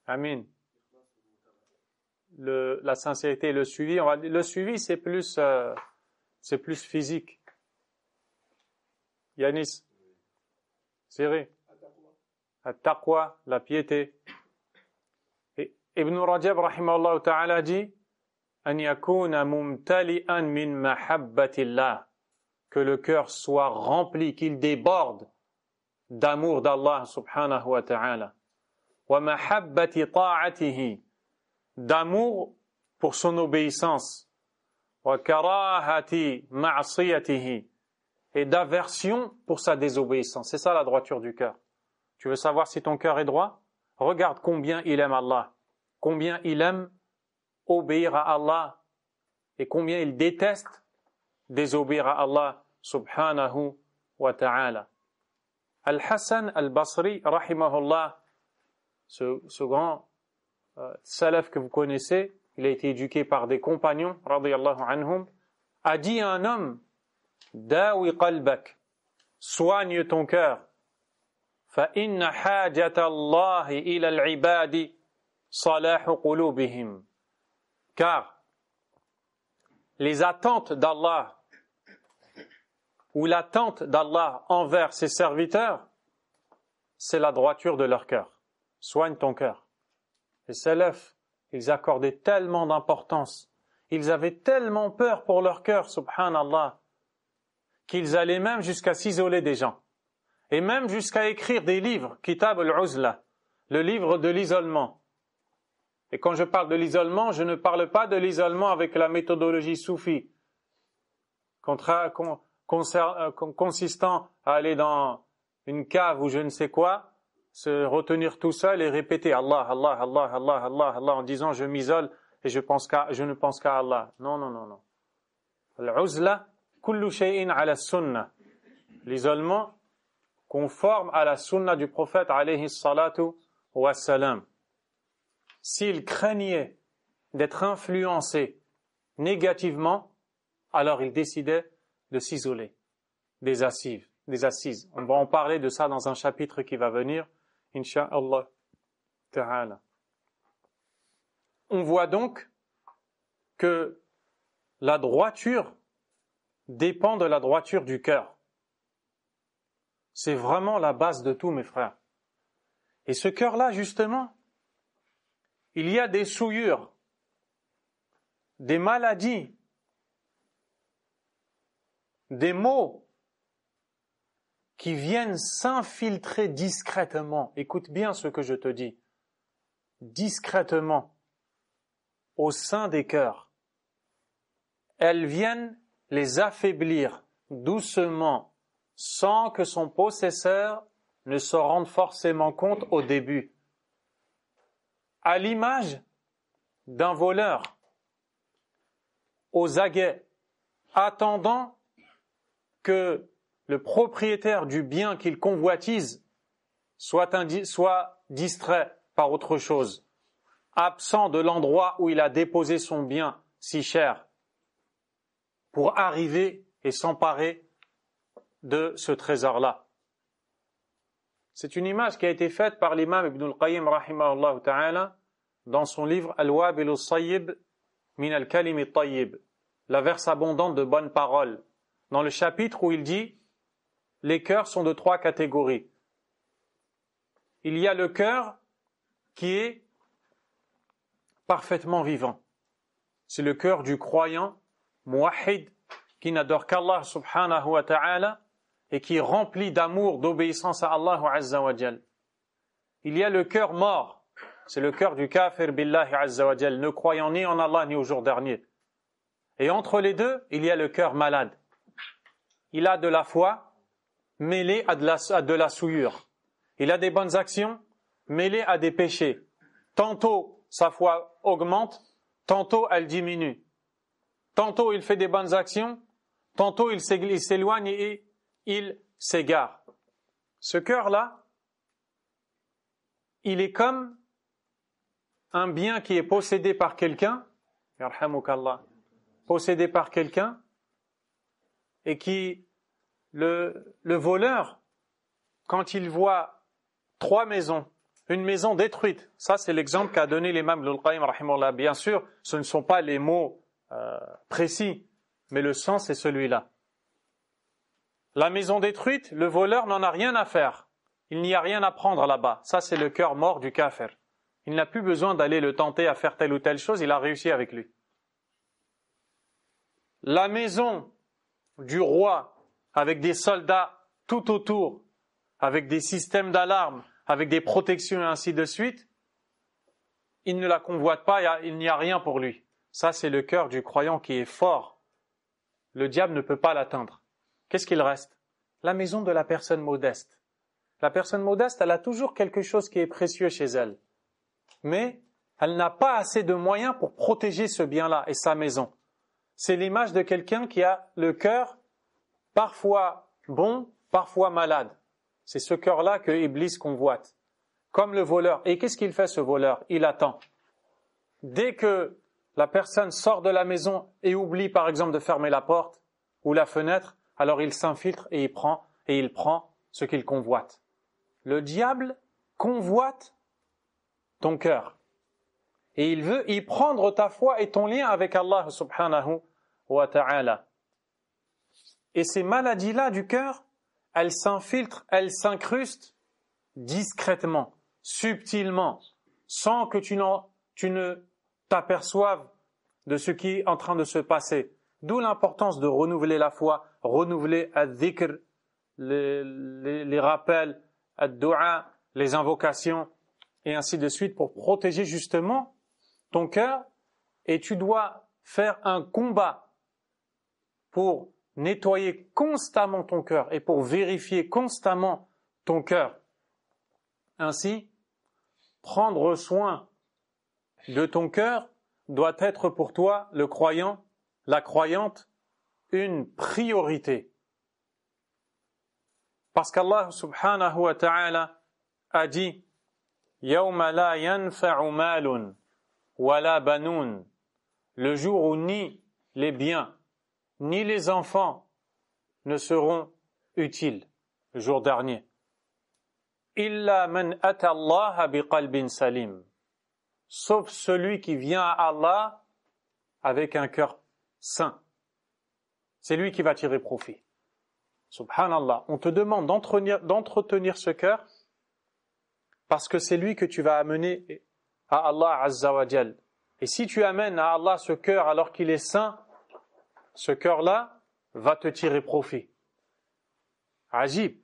Amin. La sincérité et le suivi, le suivi c'est plus physique. Yanis? Siri? At-taqwa, la piété. Et Ibn Rajab, rahimahullah ta'ala, dit an yakuna mumtali'an min mahabbatillah, que le cœur soit rempli, qu'il déborde d'amour d'Allah subhanahu wa ta'ala, wa mahabbati ta'atihi, d'amour pour son obéissance, wa karahati ma'siyatihi, et d'aversion pour sa désobéissance. C'est ça la droiture du cœur. Tu veux savoir si ton cœur est droit? Regarde combien il aime Allah, combien il aime obéir à Allah et combien il déteste désobéir à Allah subhanahu wa ta'ala. Al-Hassan al-Basri, rahimahullah, ce grand salaf que vous connaissez, il a été éduqué par des compagnons, radiyallahu anhum, a dit à un homme, dawi qalbak, soigne ton cœur, fa inna hajata Allahi ila al-ibadi salahu qulubihim, car les attentes d'Allah ou l'attente d'Allah envers ses serviteurs, c'est la droiture de leur cœur. Soigne ton cœur. Les salafs, ils accordaient tellement d'importance, ils avaient tellement peur pour leur cœur, subhanallah, qu'ils allaient même jusqu'à s'isoler des gens, et même jusqu'à écrire des livres, Kitab al-Uzla, le livre de l'isolement. Et quand je parle de l'isolement, je ne parle pas de l'isolement avec la méthodologie soufie, consistant à aller dans une cave ou je ne sais quoi, se retenir tout seul et répéter Allah, Allah, Allah, Allah, Allah, Allah, en disant je m'isole et je ne pense qu'à Allah. Non, non, non, non. Al-uzla, kullu shay'in ala sunnah. L'isolement conforme à la sunna du prophète alayhi salatu wa salam. S'il craignait d'être influencé négativement, alors il décidait de s'isoler des assises. On va en parler de ça dans un chapitre qui va venir, incha'Allah ta'ala. On voit donc que la droiture dépend de la droiture du cœur. C'est vraiment la base de tout, mes frères. Et ce cœur-là, justement, il y a des souillures, des maladies, des maux qui viennent s'infiltrer discrètement. Écoute bien ce que je te dis. Discrètement, au sein des cœurs. Elles viennent les affaiblir doucement, sans que son possesseur ne se rende forcément compte au début. À l'image d'un voleur aux aguets, attendant que le propriétaire du bien qu'il convoitise soit distrait par autre chose, absent de l'endroit où il a déposé son bien si cher, pour arriver et s'emparer de ce trésor-là. C'est une image qui a été faite par l'imam Ibn al-Qayyim rahimahullah ta'ala dans son livre Al-Wabil al-Sayyib min al-Kalim al-Tayyib, la verse abondante de bonnes paroles, dans le chapitre où il dit les cœurs sont de 3 catégories. Il y a le cœur qui est parfaitement vivant. c'est le cœur du croyant muwahhid qui n'adore qu'Allah subhanahu wa ta'ala et qui est rempli d'amour, d'obéissance à Allah azza wa jal. Il y a le cœur mort, c'est le cœur du kafir billahi azza wa jal, ne croyant ni en Allah ni au jour dernier. Et entre les deux, il y a le cœur malade. Il a de la foi mêlée à de la souillure. Il a des bonnes actions mêlées à des péchés. Tantôt sa foi augmente, tantôt elle diminue. Tantôt il fait des bonnes actions, tantôt il s'éloigne et il s'égare. Ce cœur-là, il est comme un bien qui est possédé par quelqu'un, yarhamukallah, possédé par quelqu'un, et qui, le voleur, quand il voit 3 maisons, une maison détruite, ça c'est l'exemple qu'a donné l'imam Ibn al-Qayyim rahimahullah. Bien sûr, ce ne sont pas les mots précis, mais le sens est celui-là. La maison détruite, le voleur n'en a rien à faire. Il n'y a rien à prendre là-bas. Ça, c'est le cœur mort du kafir. Il n'a plus besoin d'aller le tenter à faire telle ou telle chose, il a réussi avec lui. La maison du roi, avec des soldats tout autour, avec des systèmes d'alarme, avec des protections et ainsi de suite, il ne la convoite pas, il n'y a rien pour lui. Ça, c'est le cœur du croyant qui est fort. Le diable ne peut pas l'atteindre. Qu'est-ce qu'il reste? La maison de la personne modeste. La personne modeste, elle a toujours quelque chose qui est précieux chez elle. Mais elle n'a pas assez de moyens pour protéger ce bien-là et sa maison. C'est l'image de quelqu'un qui a le cœur parfois bon, parfois malade. C'est ce cœur-là que Iblis convoite. Comme le voleur. Et qu'est-ce qu'il fait ce voleur? Il attend. Dès que la personne sort de la maison et oublie par exemple de fermer la porte ou la fenêtre, alors il s'infiltre et il prend ce qu'il convoite. Le diable convoite ton cœur. Et il veut y prendre ta foi et ton lien avec Allah subhanahu wa ta'ala. Et ces maladies-là du cœur, elles s'infiltrent, elles s'incrustent discrètement, subtilement, sans que tu ne t'aperçoives de ce qui est en train de se passer. D'où l'importance de renouveler la foi, renouveler al-dhikr, les rappels, al-du'a, les invocations, et ainsi de suite, pour protéger justement ton cœur. Et tu dois faire un combat pour nettoyer constamment ton cœur et pour vérifier constamment ton cœur. Ainsi, prendre soin de ton cœur doit être pour toi, le croyant, la croyante, une priorité. Parce qu'Allah subhanahu wa ta'ala a dit يَوْمَ لَا يَنْفَعُ مَالٌ وَلَا بَنُونَ, le jour où ni les biens ni les enfants ne seront utiles, le jour dernier. إِلَّا مَنْ أَتَى اللَّهَ بِقَلْبٍ سَلِيمٍ, sauf celui qui vient à Allah avec un cœur sain. C'est lui qui va tirer profit. Subhanallah, on te demande d'entretenir ce cœur parce que c'est lui que tu vas amener à Allah Azza wa Jal. Et si tu amènes à Allah ce cœur alors qu'il est sain, ce cœur-là va te tirer profit. Ajib,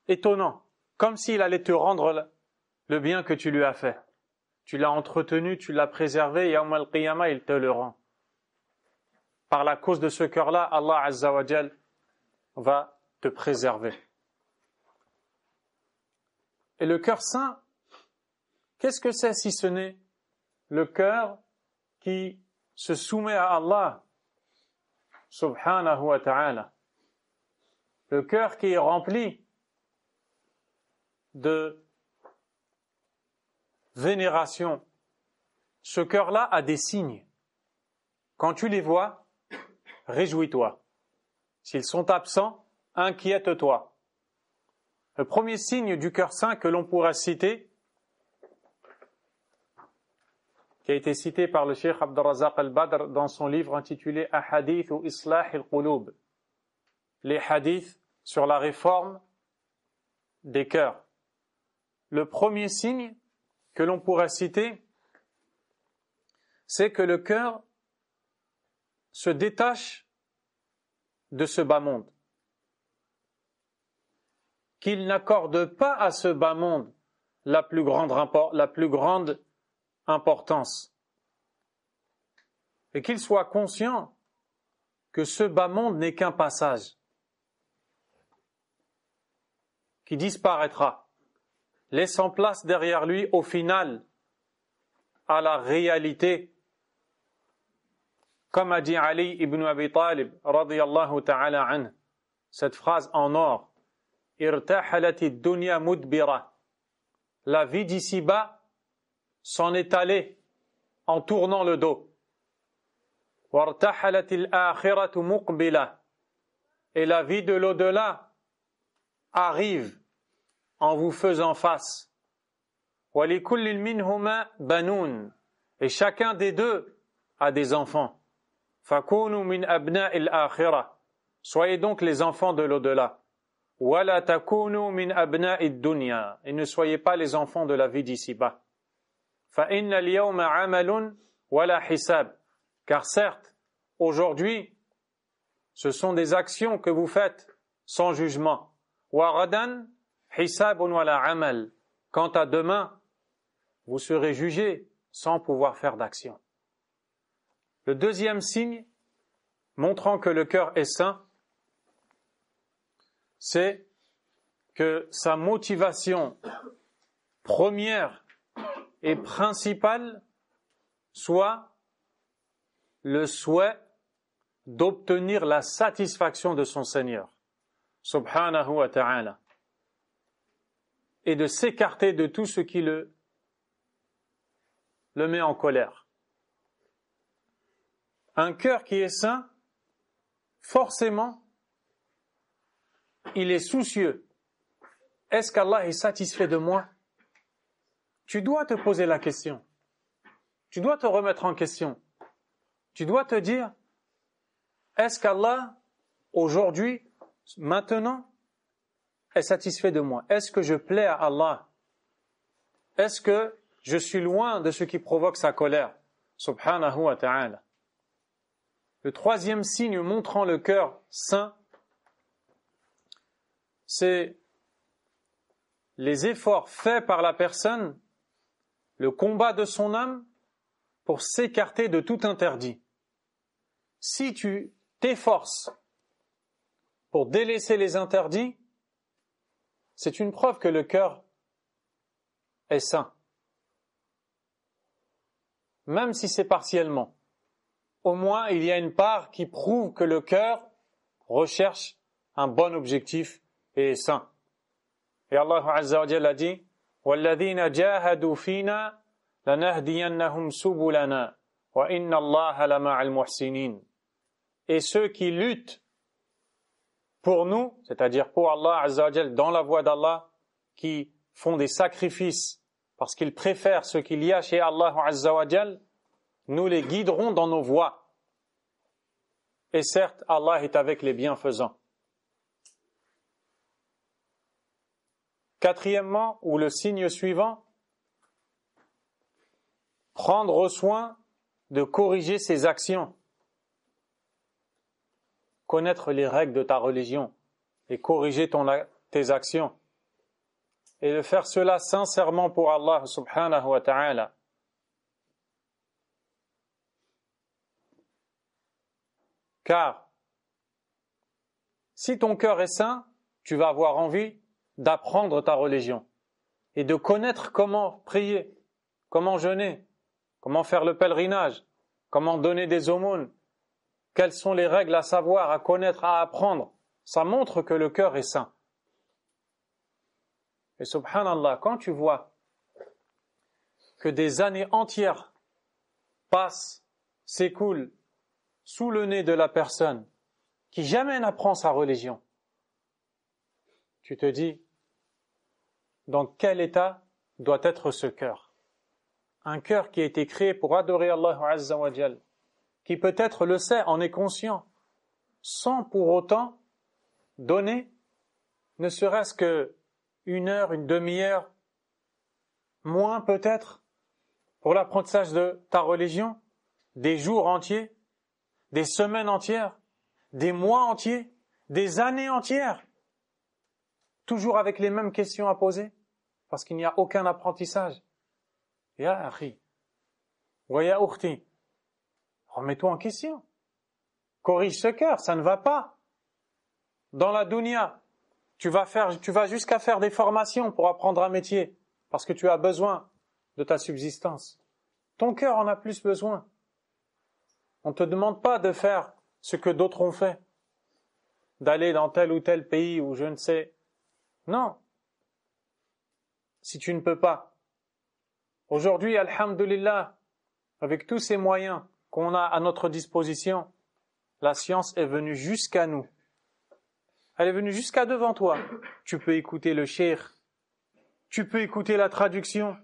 étonnant, comme s'il allait te rendre le bien que tu lui as fait. Tu l'as entretenu, tu l'as préservé, et Yawm al-Qiyamah, il te le rend. Par la cause de ce cœur-là, Allah Azza wa Jal va te préserver. Et le cœur saint, qu'est-ce que c'est si ce n'est le cœur qui se soumet à Allah subhanahu wa ta'ala, le cœur qui est rempli de vénération. Ce cœur-là a des signes. Quand tu les vois, réjouis-toi. S'ils sont absents, inquiète-toi. Le premier signe du cœur saint que l'on pourra citer, qui a été cité par le Cheikh Abd al-Razzaq al-Badr dans son livre intitulé Ahadith ou Islah al-Qulub, les hadiths sur la réforme des cœurs. Le premier signe que l'on pourra citer, c'est que le cœur se détache de ce bas monde, qu'il n'accorde pas à ce bas monde la plus grande importance, et qu'il soit conscient que ce bas monde n'est qu'un passage qui disparaîtra, laissant place derrière lui au final à la réalité, comme a dit Ali ibn Abi Talib radiyallahu ta'ala anhu, cette phrase en or: irtahalati dunya mudbira, la vie d'ici-bas s'en est allée en tournant le dos. Wartahalati al-akhiratu muqbila, et la vie de l'au-delà arrive en vous faisant face. Walikullin minhuma banoun, et chacun des deux a des enfants. Fakunu min abna'il akhirah, soyez donc les enfants de l'au-delà. Wala takunu min abna'id dunya, et ne soyez pas les enfants de la vie d'ici-bas. Fa inna al-yawma 'amalun wala hisab, car certes, aujourd'hui, ce sont des actions que vous faites sans jugement. Wa ghadan hisabun wala 'amal, quant à demain, vous serez jugés sans pouvoir faire d'action. Le deuxième signe montrant que le cœur est sain, c'est que sa motivation première et principale soit le souhait d'obtenir la satisfaction de son Seigneur, subhanahu wa ta'ala, et de s'écarter de tout ce qui le met en colère. Un cœur qui est sain, forcément, il est soucieux. Est-ce qu'Allah est satisfait de moi? Tu dois te poser la question. Tu dois te remettre en question. Tu dois te dire, est-ce qu'Allah, aujourd'hui, maintenant, est satisfait de moi? Est-ce que je plais à Allah? Est-ce que je suis loin de ce qui provoque sa colère? Subhanahu wa ta'ala. Le troisième signe montrant le cœur sain, c'est les efforts faits par la personne, le combat de son âme pour s'écarter de tout interdit. Si tu t'efforces pour délaisser les interdits, c'est une preuve que le cœur est sain. Même si c'est partiellement. Au moins, il y a une part qui prouve que le cœur recherche un bon objectif et est sain. Et Allah Azza wa Jalla a dit: وَالَّذِينَ جَاهَدُوا فِينَا لَنَهْدِيَنَّهُمْ سُبُلَنَا وَإِنَّ اللَّهَ لَمَعَ الْمُحْسِنِينَ. Et ceux qui luttent pour nous, c'est-à-dire pour Allah Azza wa Jalla, dans la voie d'Allah, qui font des sacrifices parce qu'ils préfèrent ce qu'il y a chez Allah Azza wa Jalla, nous les guiderons dans nos voies. Et certes, Allah est avec les bienfaisants. Quatrièmement, ou le signe suivant, prendre soin de corriger ses actions. Connaître les règles de ta religion et corriger tes actions. Et de faire cela sincèrement pour Allah subhanahu wa ta'ala. Car si ton cœur est sain, tu vas avoir envie d'apprendre ta religion et de connaître comment prier, comment jeûner, comment faire le pèlerinage, comment donner des aumônes, quelles sont les règles à savoir, à connaître, à apprendre. Ça montre que le cœur est sain. Et subhanallah, quand tu vois que des années entières passent, s'écoulent sous le nez de la personne qui jamais n'apprend sa religion, tu te dis, dans quel état doit être ce cœur? Un cœur qui a été créé pour adorer Allah Azza wa Jal, qui peut-être le sait, en est conscient, sans pour autant donner, ne serait-ce que une heure, une demi-heure, moins peut-être, pour l'apprentissage de ta religion, des jours entiers, des semaines entières, des mois entiers, des années entières, toujours avec les mêmes questions à poser, parce qu'il n'y a aucun apprentissage. Ya akhi, wa ya ukhti, remets-toi en question. Corrige ce cœur, ça ne va pas. Dans la dunya, tu vas jusqu'à faire des formations pour apprendre un métier, parce que tu as besoin de ta subsistance. Ton cœur en a plus besoin. On ne te demande pas de faire ce que d'autres ont fait, d'aller dans tel ou tel pays ou je ne sais. Non. Si tu ne peux pas. Aujourd'hui, alhamdulillah, avec tous ces moyens qu'on a à notre disposition, la science est venue jusqu'à nous. Elle est venue jusqu'à devant toi. Tu peux écouter le cheikh, tu peux écouter la traduction,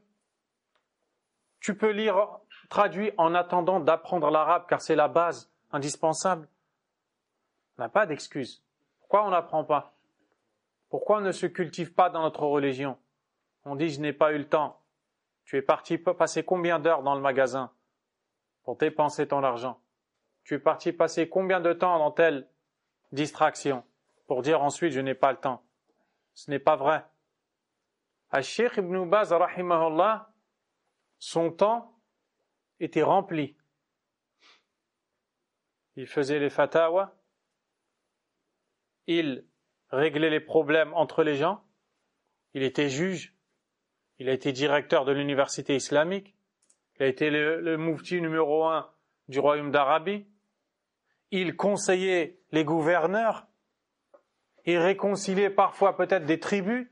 tu peux lire traduit en attendant d'apprendre l'arabe, car c'est la base indispensable. On n'a pas d'excuse. Pourquoi on n'apprend pas? Pourquoi on ne se cultive pas dans notre religion? On dit, je n'ai pas eu le temps. Tu es parti passer combien d'heures dans le magasin pour dépenser ton argent? Tu es parti passer combien de temps dans telle distraction pour dire ensuite, je n'ai pas le temps? Ce n'est pas vrai. Al-Sheikh Ibn Baz, rahimahullah, son temps était rempli. Il faisait les fatawa, il réglait les problèmes entre les gens, il était juge, il a été directeur de l'université islamique, il a été le mufti numéro 1 du royaume d'Arabie, il conseillait les gouverneurs, il réconciliait parfois peut-être des tribus,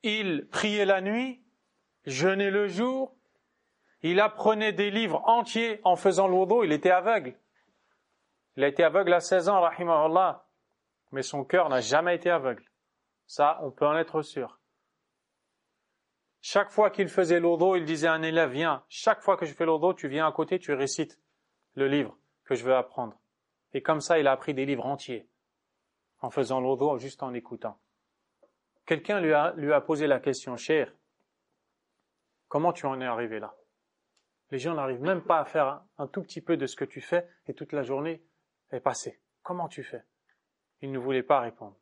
il priait la nuit, jeûnait le jour, il apprenait des livres entiers en faisant le wudu, il était aveugle. Il a été aveugle à 16 ans, rahimahullah, mais son cœur n'a jamais été aveugle. Ça, on peut en être sûr. Chaque fois qu'il faisait le wudu, il disait à un élève, viens, chaque fois que je fais le wudu, tu viens à côté, tu récites le livre que je veux apprendre. Et comme ça, il a appris des livres entiers, en faisant le wudu, juste en écoutant. Quelqu'un lui a posé la question, cher, comment tu en es arrivé là? Les gens n'arrivent même pas à faire un tout petit peu de ce que tu fais et toute la journée est passée. Comment tu fais? Il ne voulait pas répondre.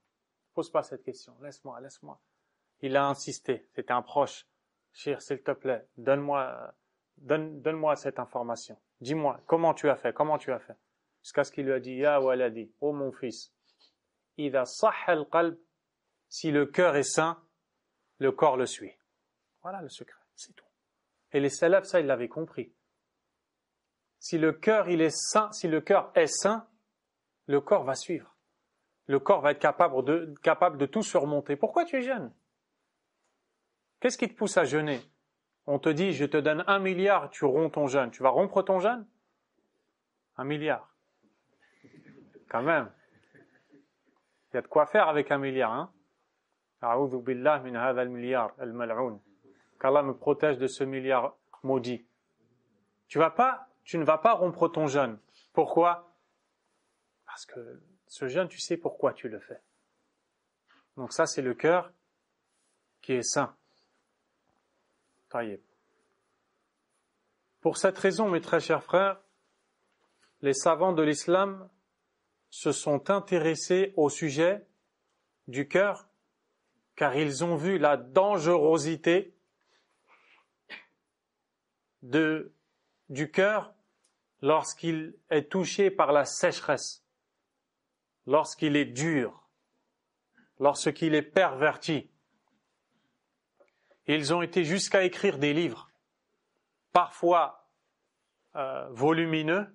Pose pas cette question. Laisse-moi. Il a insisté. C'était un proche. Cher, s'il te plaît, donne-moi cette information. Dis-moi, comment tu as fait? Jusqu'à ce qu'il lui a dit, Ya waladi, ô mon fils, idha sahha al-qalb, si le cœur est sain, le corps le suit. Voilà le secret, c'est tout. Et les salafs, ça, ils l'avaient compris. Si le cœur est sain, le corps va suivre. Le corps va être capable de tout surmonter. Pourquoi tu es jeune? Qu'est-ce qui te pousse à jeûner? On te dit, je te donne 1 milliard, tu romps ton jeûne. Tu vas rompre ton jeûne? 1 milliard. Quand même. Il y a de quoi faire avec 1 milliard, hein? A'udhu billah min hadha al-milliard al-mal'oun. Qu'Allah me protège de ce milliard maudit. Tu ne vas pas rompre ton jeûne. Pourquoi? Parce que ce jeûne, tu sais pourquoi tu le fais. Donc ça, c'est le cœur qui est sain. Taïeb. Pour cette raison, mes très chers frères, les savants de l'islam se sont intéressés au sujet du cœur, car ils ont vu la dangerosité du cœur lorsqu'il est touché par la sécheresse, lorsqu'il est dur, lorsqu'il est perverti. Ils ont été jusqu'à écrire des livres, parfois volumineux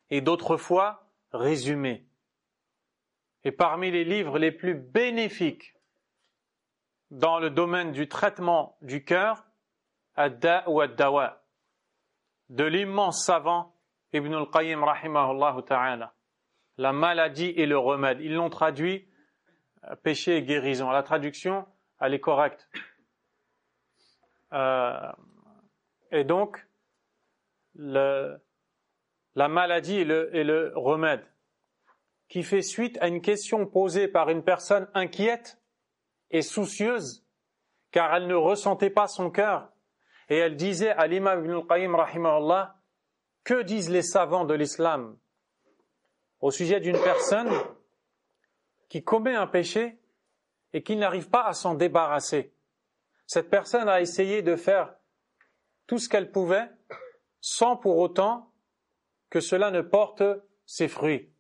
et d'autres fois résumés. Et parmi les livres les plus bénéfiques dans le domaine du traitement du cœur, Ad-Da' ou Ad-Dawa, de l'immense savant Ibn al-Qayyim rahimahullah ta'ala, la maladie et le remède. Ils l'ont traduit péché et guérison. La traduction, elle est correcte. Et donc, la maladie et le remède, qui fait suite à une question posée par une personne inquiète et soucieuse, car elle ne ressentait pas son cœur. Et elle disait à l'imam Ibn al-Qayyim rahimahullah, Que disent les savants de l'islam au sujet d'une personne qui commet un péché et qui n'arrive pas à s'en débarrasser? Cette personne a essayé de faire tout ce qu'elle pouvait sans pour autant que cela ne porte ses fruits.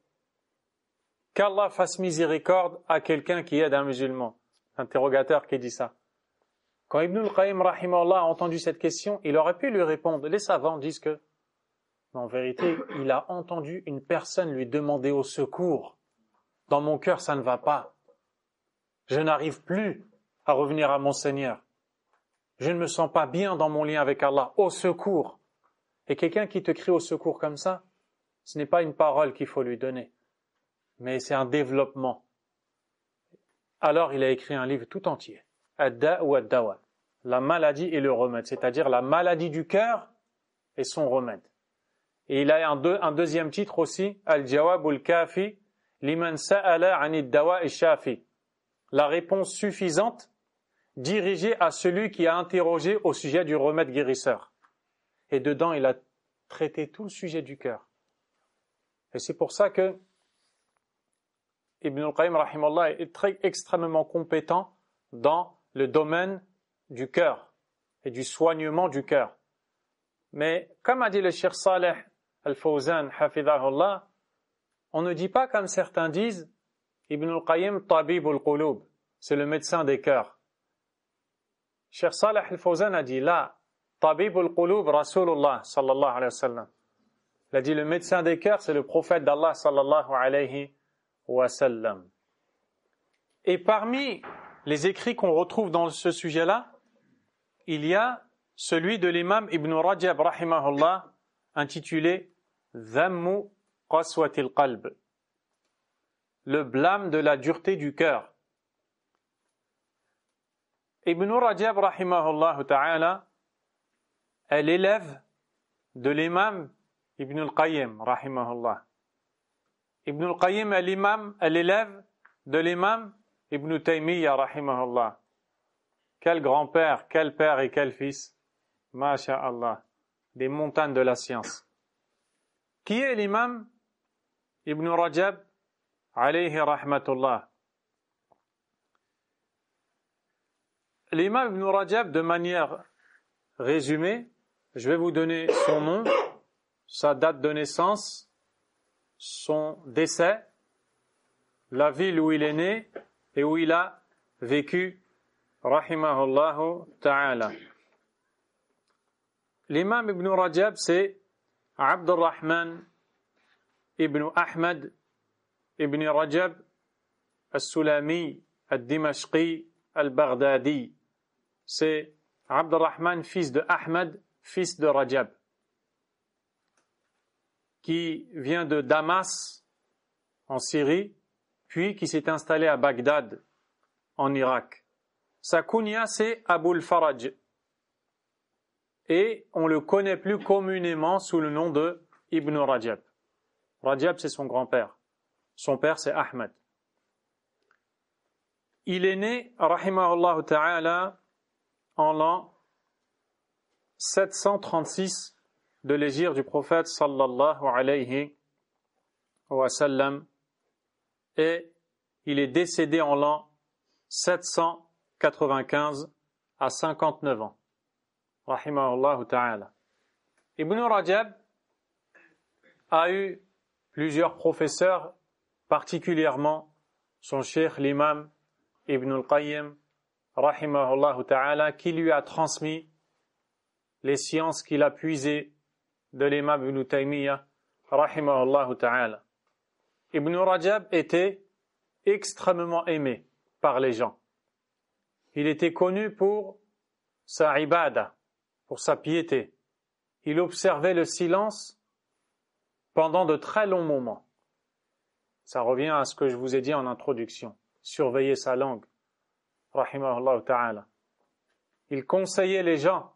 Qu'Allah fasse miséricorde à quelqu'un qui aide un musulman. Interrogateur qui dit ça. Quand Ibn al-Qayyim rahimahullah a entendu cette question, il aurait pu lui répondre. Les savants disent que, mais en vérité, il a entendu une personne lui demander au secours. Dans mon cœur, ça ne va pas. Je n'arrive plus à revenir à mon Seigneur. Je ne me sens pas bien dans mon lien avec Allah. Au secours. Et quelqu'un qui te crie au secours comme ça, ce n'est pas une parole qu'il faut lui donner, mais c'est un développement. Alors il a écrit un livre tout entier, Ad-Da' ou Ad-Dawa, la maladie et le remède, c'est-à-dire la maladie du cœur et son remède. Et il a un deuxième titre aussi, Al-Jawab al-Kafi liman sa'ala 'ani ad-dawa' ash-shafi, la réponse suffisante dirigée à celui qui a interrogé au sujet du remède guérisseur. Et dedans, il a traité tout le sujet du cœur. Et c'est pour ça que Ibn al-Qayyim rahimahullah est extrêmement compétent dans le domaine du cœur et du soignement du cœur. Mais comme a dit le Cheikh Saleh al-Fawzan hafidhahullah, on ne dit pas comme certains disent Ibn al-Qayyim tabib al-qulub, c'est le médecin des cœurs. Cheikh Saleh al-Fawzan a dit là, tabib al-qulub Rasulullah sallallahu alayhi wa sallam. Il a dit le médecin des cœurs, c'est le prophète d'Allah sallallahu alayhi wa sallam. Et parmi les écrits qu'on retrouve dans ce sujet-là, il y a celui de l'imam Ibn Rajab rahimahullah intitulé Dhammu qaswatil qalb, le blâme de la dureté du cœur. Ibn Rajab rahimahullah ta'ala est l'élève de l'imam Ibn al-Qayyim rahimahullah. Ibn al-Qayyim est l'élève de l'imam Ibn Taymiyyah rahimahullah. Quel grand-père, quel père et quel fils. Masha'Allah. Des montagnes de la science. Qui est l'imam Ibn Rajab alayhi rahmatullah? L'imam Ibn Rajab, de manière résumée, je vais vous donner son nom, sa date de naissance, son décès, la ville où il est né et où il a vécu, rahimahullahu ta'ala. L'imam Ibn Rajab, c'est Abdurrahman ibn Ahmad ibn Rajab al-Sulami al-Dimashqi al-Baghdadi. C'est Abdurrahman, fils de Ahmad, fils de Rajab, qui vient de Damas, en Syrie, puis qui s'est installé à Bagdad, en Irak. Sa kunya, c'est Abul Faraj. Et on le connaît plus communément sous le nom de Ibn Rajab. Rajab, c'est son grand-père. Son père, c'est Ahmad. Il est né, rahimahullah ta'ala, en l'an 736 de l'hégire du prophète sallallahu alayhi wa sallam, et il est décédé en l'an 795 à 59 ans. Rahimahullah ta'ala. Ibn Rajab a eu plusieurs professeurs, particulièrement son cheikh l'imam Ibn al-Qayyim rahimahullah ta'ala, qui lui a transmis les sciences qu'il a puisées de l'imam Ibn Taymiyyah rahimahullah ta'ala. Ibn Rajab était extrêmement aimé par les gens. Il était connu pour sa ibada, pour sa piété. Il observait le silence pendant de très longs moments. Ça revient à ce que je vous ai dit en introduction. Surveiller sa langue. Rahimahullah ta'ala. Il conseillait les gens.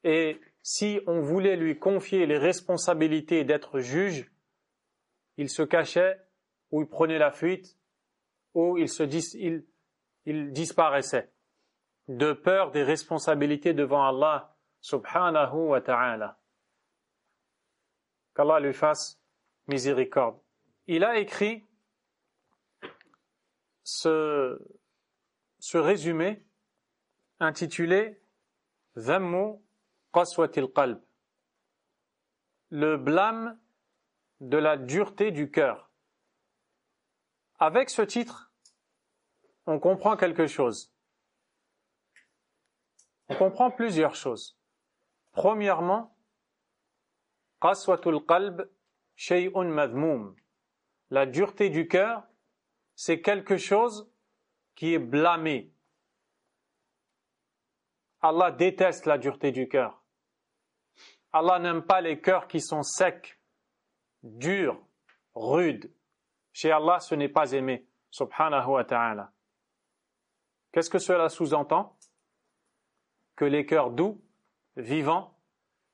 Et si on voulait lui confier les responsabilités d'être juge, il se cachait, ou il prenait la fuite, ou il disparaissait, de peur des responsabilités devant Allah subhanahu wa ta'ala. qu'Allah lui fasse miséricorde. Il a écrit ce résumé intitulé Dhammu Qaswatil Qalb, le blâme de la dureté du cœur. Avec ce titre, on comprend quelque chose. On comprend plusieurs choses. Premièrement, Qaswatul Qalb shay'un madhmoum. La dureté du cœur, c'est quelque chose qui est blâmé. Allah déteste la dureté du cœur. Allah n'aime pas les cœurs qui sont secs, durs, rudes. Chez Allah, ce n'est pas aimé, subhanahu wa ta'ala. Qu'est-ce que cela sous-entend? Que les cœurs doux, vivants,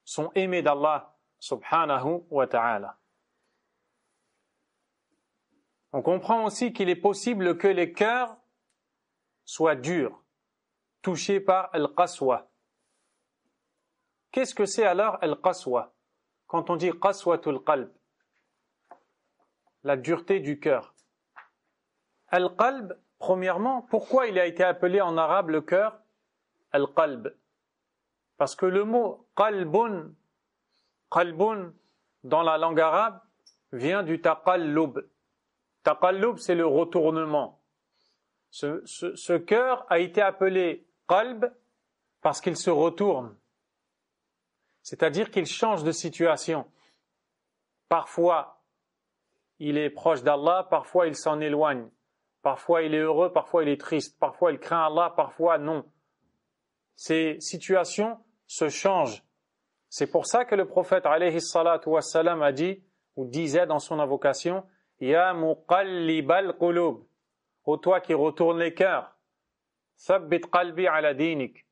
sont aimés d'Allah, subhanahu wa ta'ala. On comprend aussi qu'il est possible que les cœurs soient durs, touchés par al-qaswa. Qu'est-ce que c'est alors al-qaswa? Quand on dit qaswatul qalb, la dureté du cœur. Al-qalb, premièrement, pourquoi il a été appelé en arabe le cœur al-qalb? Parce que le mot qalbun, qalbun, dans la langue arabe, vient du taqallub. Taqallub, c'est le retournement. Ce cœur a été appelé qalb parce qu'il se retourne. C'est-à-dire qu'il change de situation. Parfois, il est proche d'Allah, parfois il s'en éloigne. Parfois il est heureux, parfois il est triste. Parfois il craint Allah, parfois non. Ces situations se changent. C'est pour ça que le prophète alayhi salatu wassalam a dit, ou disait dans son invocation, Ya muqallibal qulub, ô toi qui retourne les cœurs, thabbit qalbi ala dinik,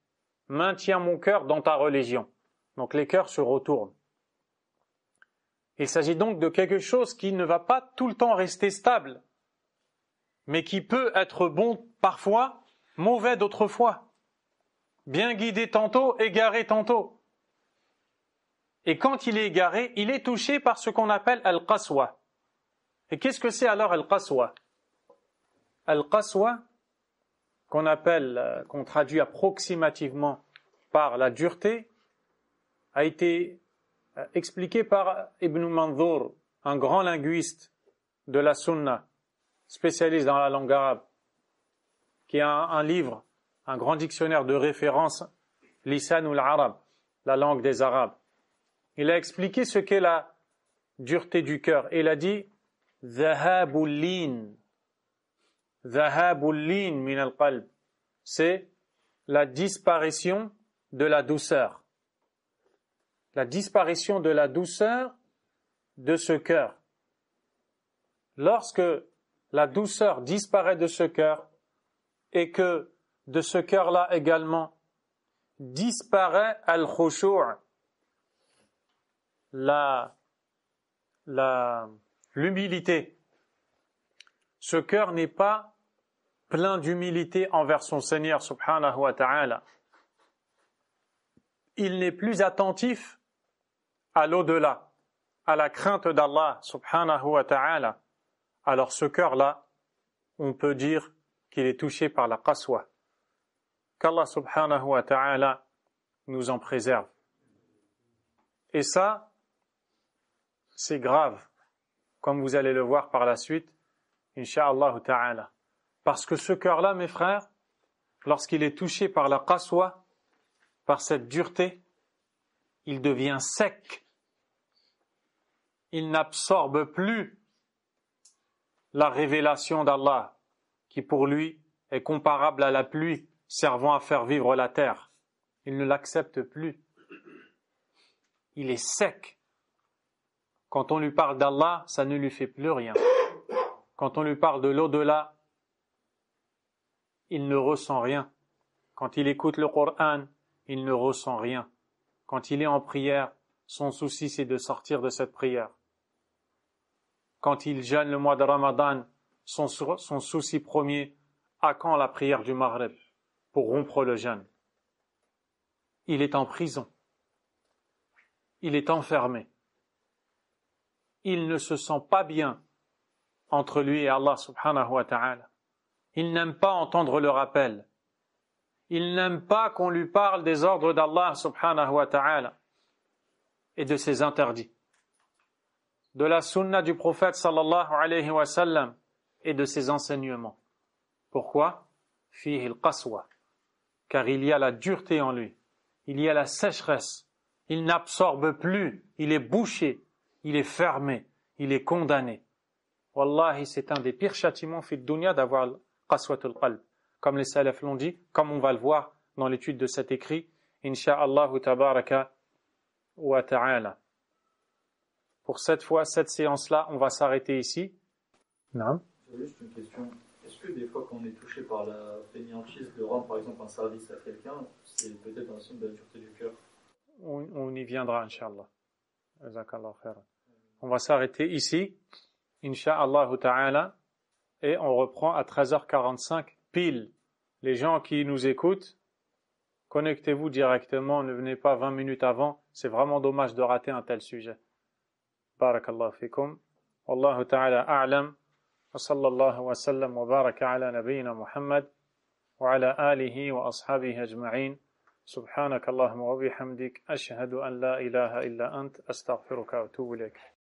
maintiens mon cœur dans ta religion. Donc les cœurs se retournent. Il s'agit donc de quelque chose qui ne va pas tout le temps rester stable, mais qui peut être bon parfois, mauvais d'autres fois, bien guidé tantôt, égaré tantôt. Et quand il est égaré, il est touché par ce qu'on appelle al-qaswa. Et qu'est-ce que c'est alors al-qaswa? Al-qaswa, qu'on traduit approximativement par la dureté, a été expliqué par Ibn Manzour, un grand linguiste de la Sunna, spécialiste dans la langue arabe, qui a un livre, un grand dictionnaire de référence, Lisanul Arab, la langue des Arabes. Il a expliqué ce qu'est la dureté du cœur. Et il a dit Dhahabul lin. Dhahabul lin min al-qalb. C'est la disparition de la douceur. La disparition de la douceur de ce cœur. Lorsque la douceur disparaît de ce cœur et que de ce cœur-là également disparaît al-khushu', l'humilité. Ce cœur n'est pas plein d'humilité envers son Seigneur subhanahu wa ta'ala. Il n'est plus attentif à l'au-delà, à la crainte d'Allah subhanahu wa ta'ala. Alors ce cœur-là, on peut dire qu'il est touché par la qaswa. Qu'Allah subhanahu wa ta'ala nous en préserve. Et ça, c'est grave, comme vous allez le voir par la suite, incha'Allah ta'ala. Parce que ce cœur-là, mes frères, lorsqu'il est touché par la qaswa, par cette dureté, il devient sec. Il n'absorbe plus la révélation d'Allah, qui pour lui est comparable à la pluie servant à faire vivre la terre. Il ne l'accepte plus. Il est sec. Quand on lui parle d'Allah, ça ne lui fait plus rien. Quand on lui parle de l'au-delà, il ne ressent rien. Quand il écoute le Coran, il ne ressent rien. Quand il est en prière, son souci c'est de sortir de cette prière. Quand il jeûne le mois de Ramadan, son souci premier, à quand la prière du Maghrib pour rompre le jeûne? Il est en prison. Il est enfermé. il ne se sent pas bien entre lui et Allah subhanahu wa ta'ala. Il n'aime pas entendre le rappel. Il n'aime pas qu'on lui parle des ordres d'Allah subhanahu wa ta'ala et de ses interdits, de la sunna du prophète sallallahu alayhi wa sallam et de ses enseignements. Pourquoi? Fihi al-qaswa, car il y a la dureté en lui, il y a la sécheresse, il n'absorbe plus, il est bouché, il est fermé, il est condamné. Wallahi, c'est un des pires châtiments fi dunya d'avoir qaswatul qalb, comme les salafs l'ont dit, comme on va le voir dans l'étude de cet écrit, insha'Allah tabaraka wa ta'ala. Pour cette fois, cette séance-là, on va s'arrêter ici. Non. J'avais juste une question. Est-ce que des fois, quand on est touché par la fainéantise de rendre, par exemple, un service à quelqu'un, c'est peut-être un signe de la dureté du cœur? On y viendra, Inch'Allah. Jazakallah khair. On va s'arrêter ici, Inch'Allah ta'ala, et on reprend à 13h45 pile. Les gens qui nous écoutent, connectez-vous directement, ne venez pas 20 minutes avant. C'est vraiment dommage de rater un tel sujet. Barakallahu fikum. Wallahu ta'ala a'lam. وصلى الله وسلم وبارك على نبينا محمد وعلى آله وأصحابه أجمعين سبحانك اللهم وبحمدك أشهد أن لا إله إلا أنت أستغفرك وأتوب إليك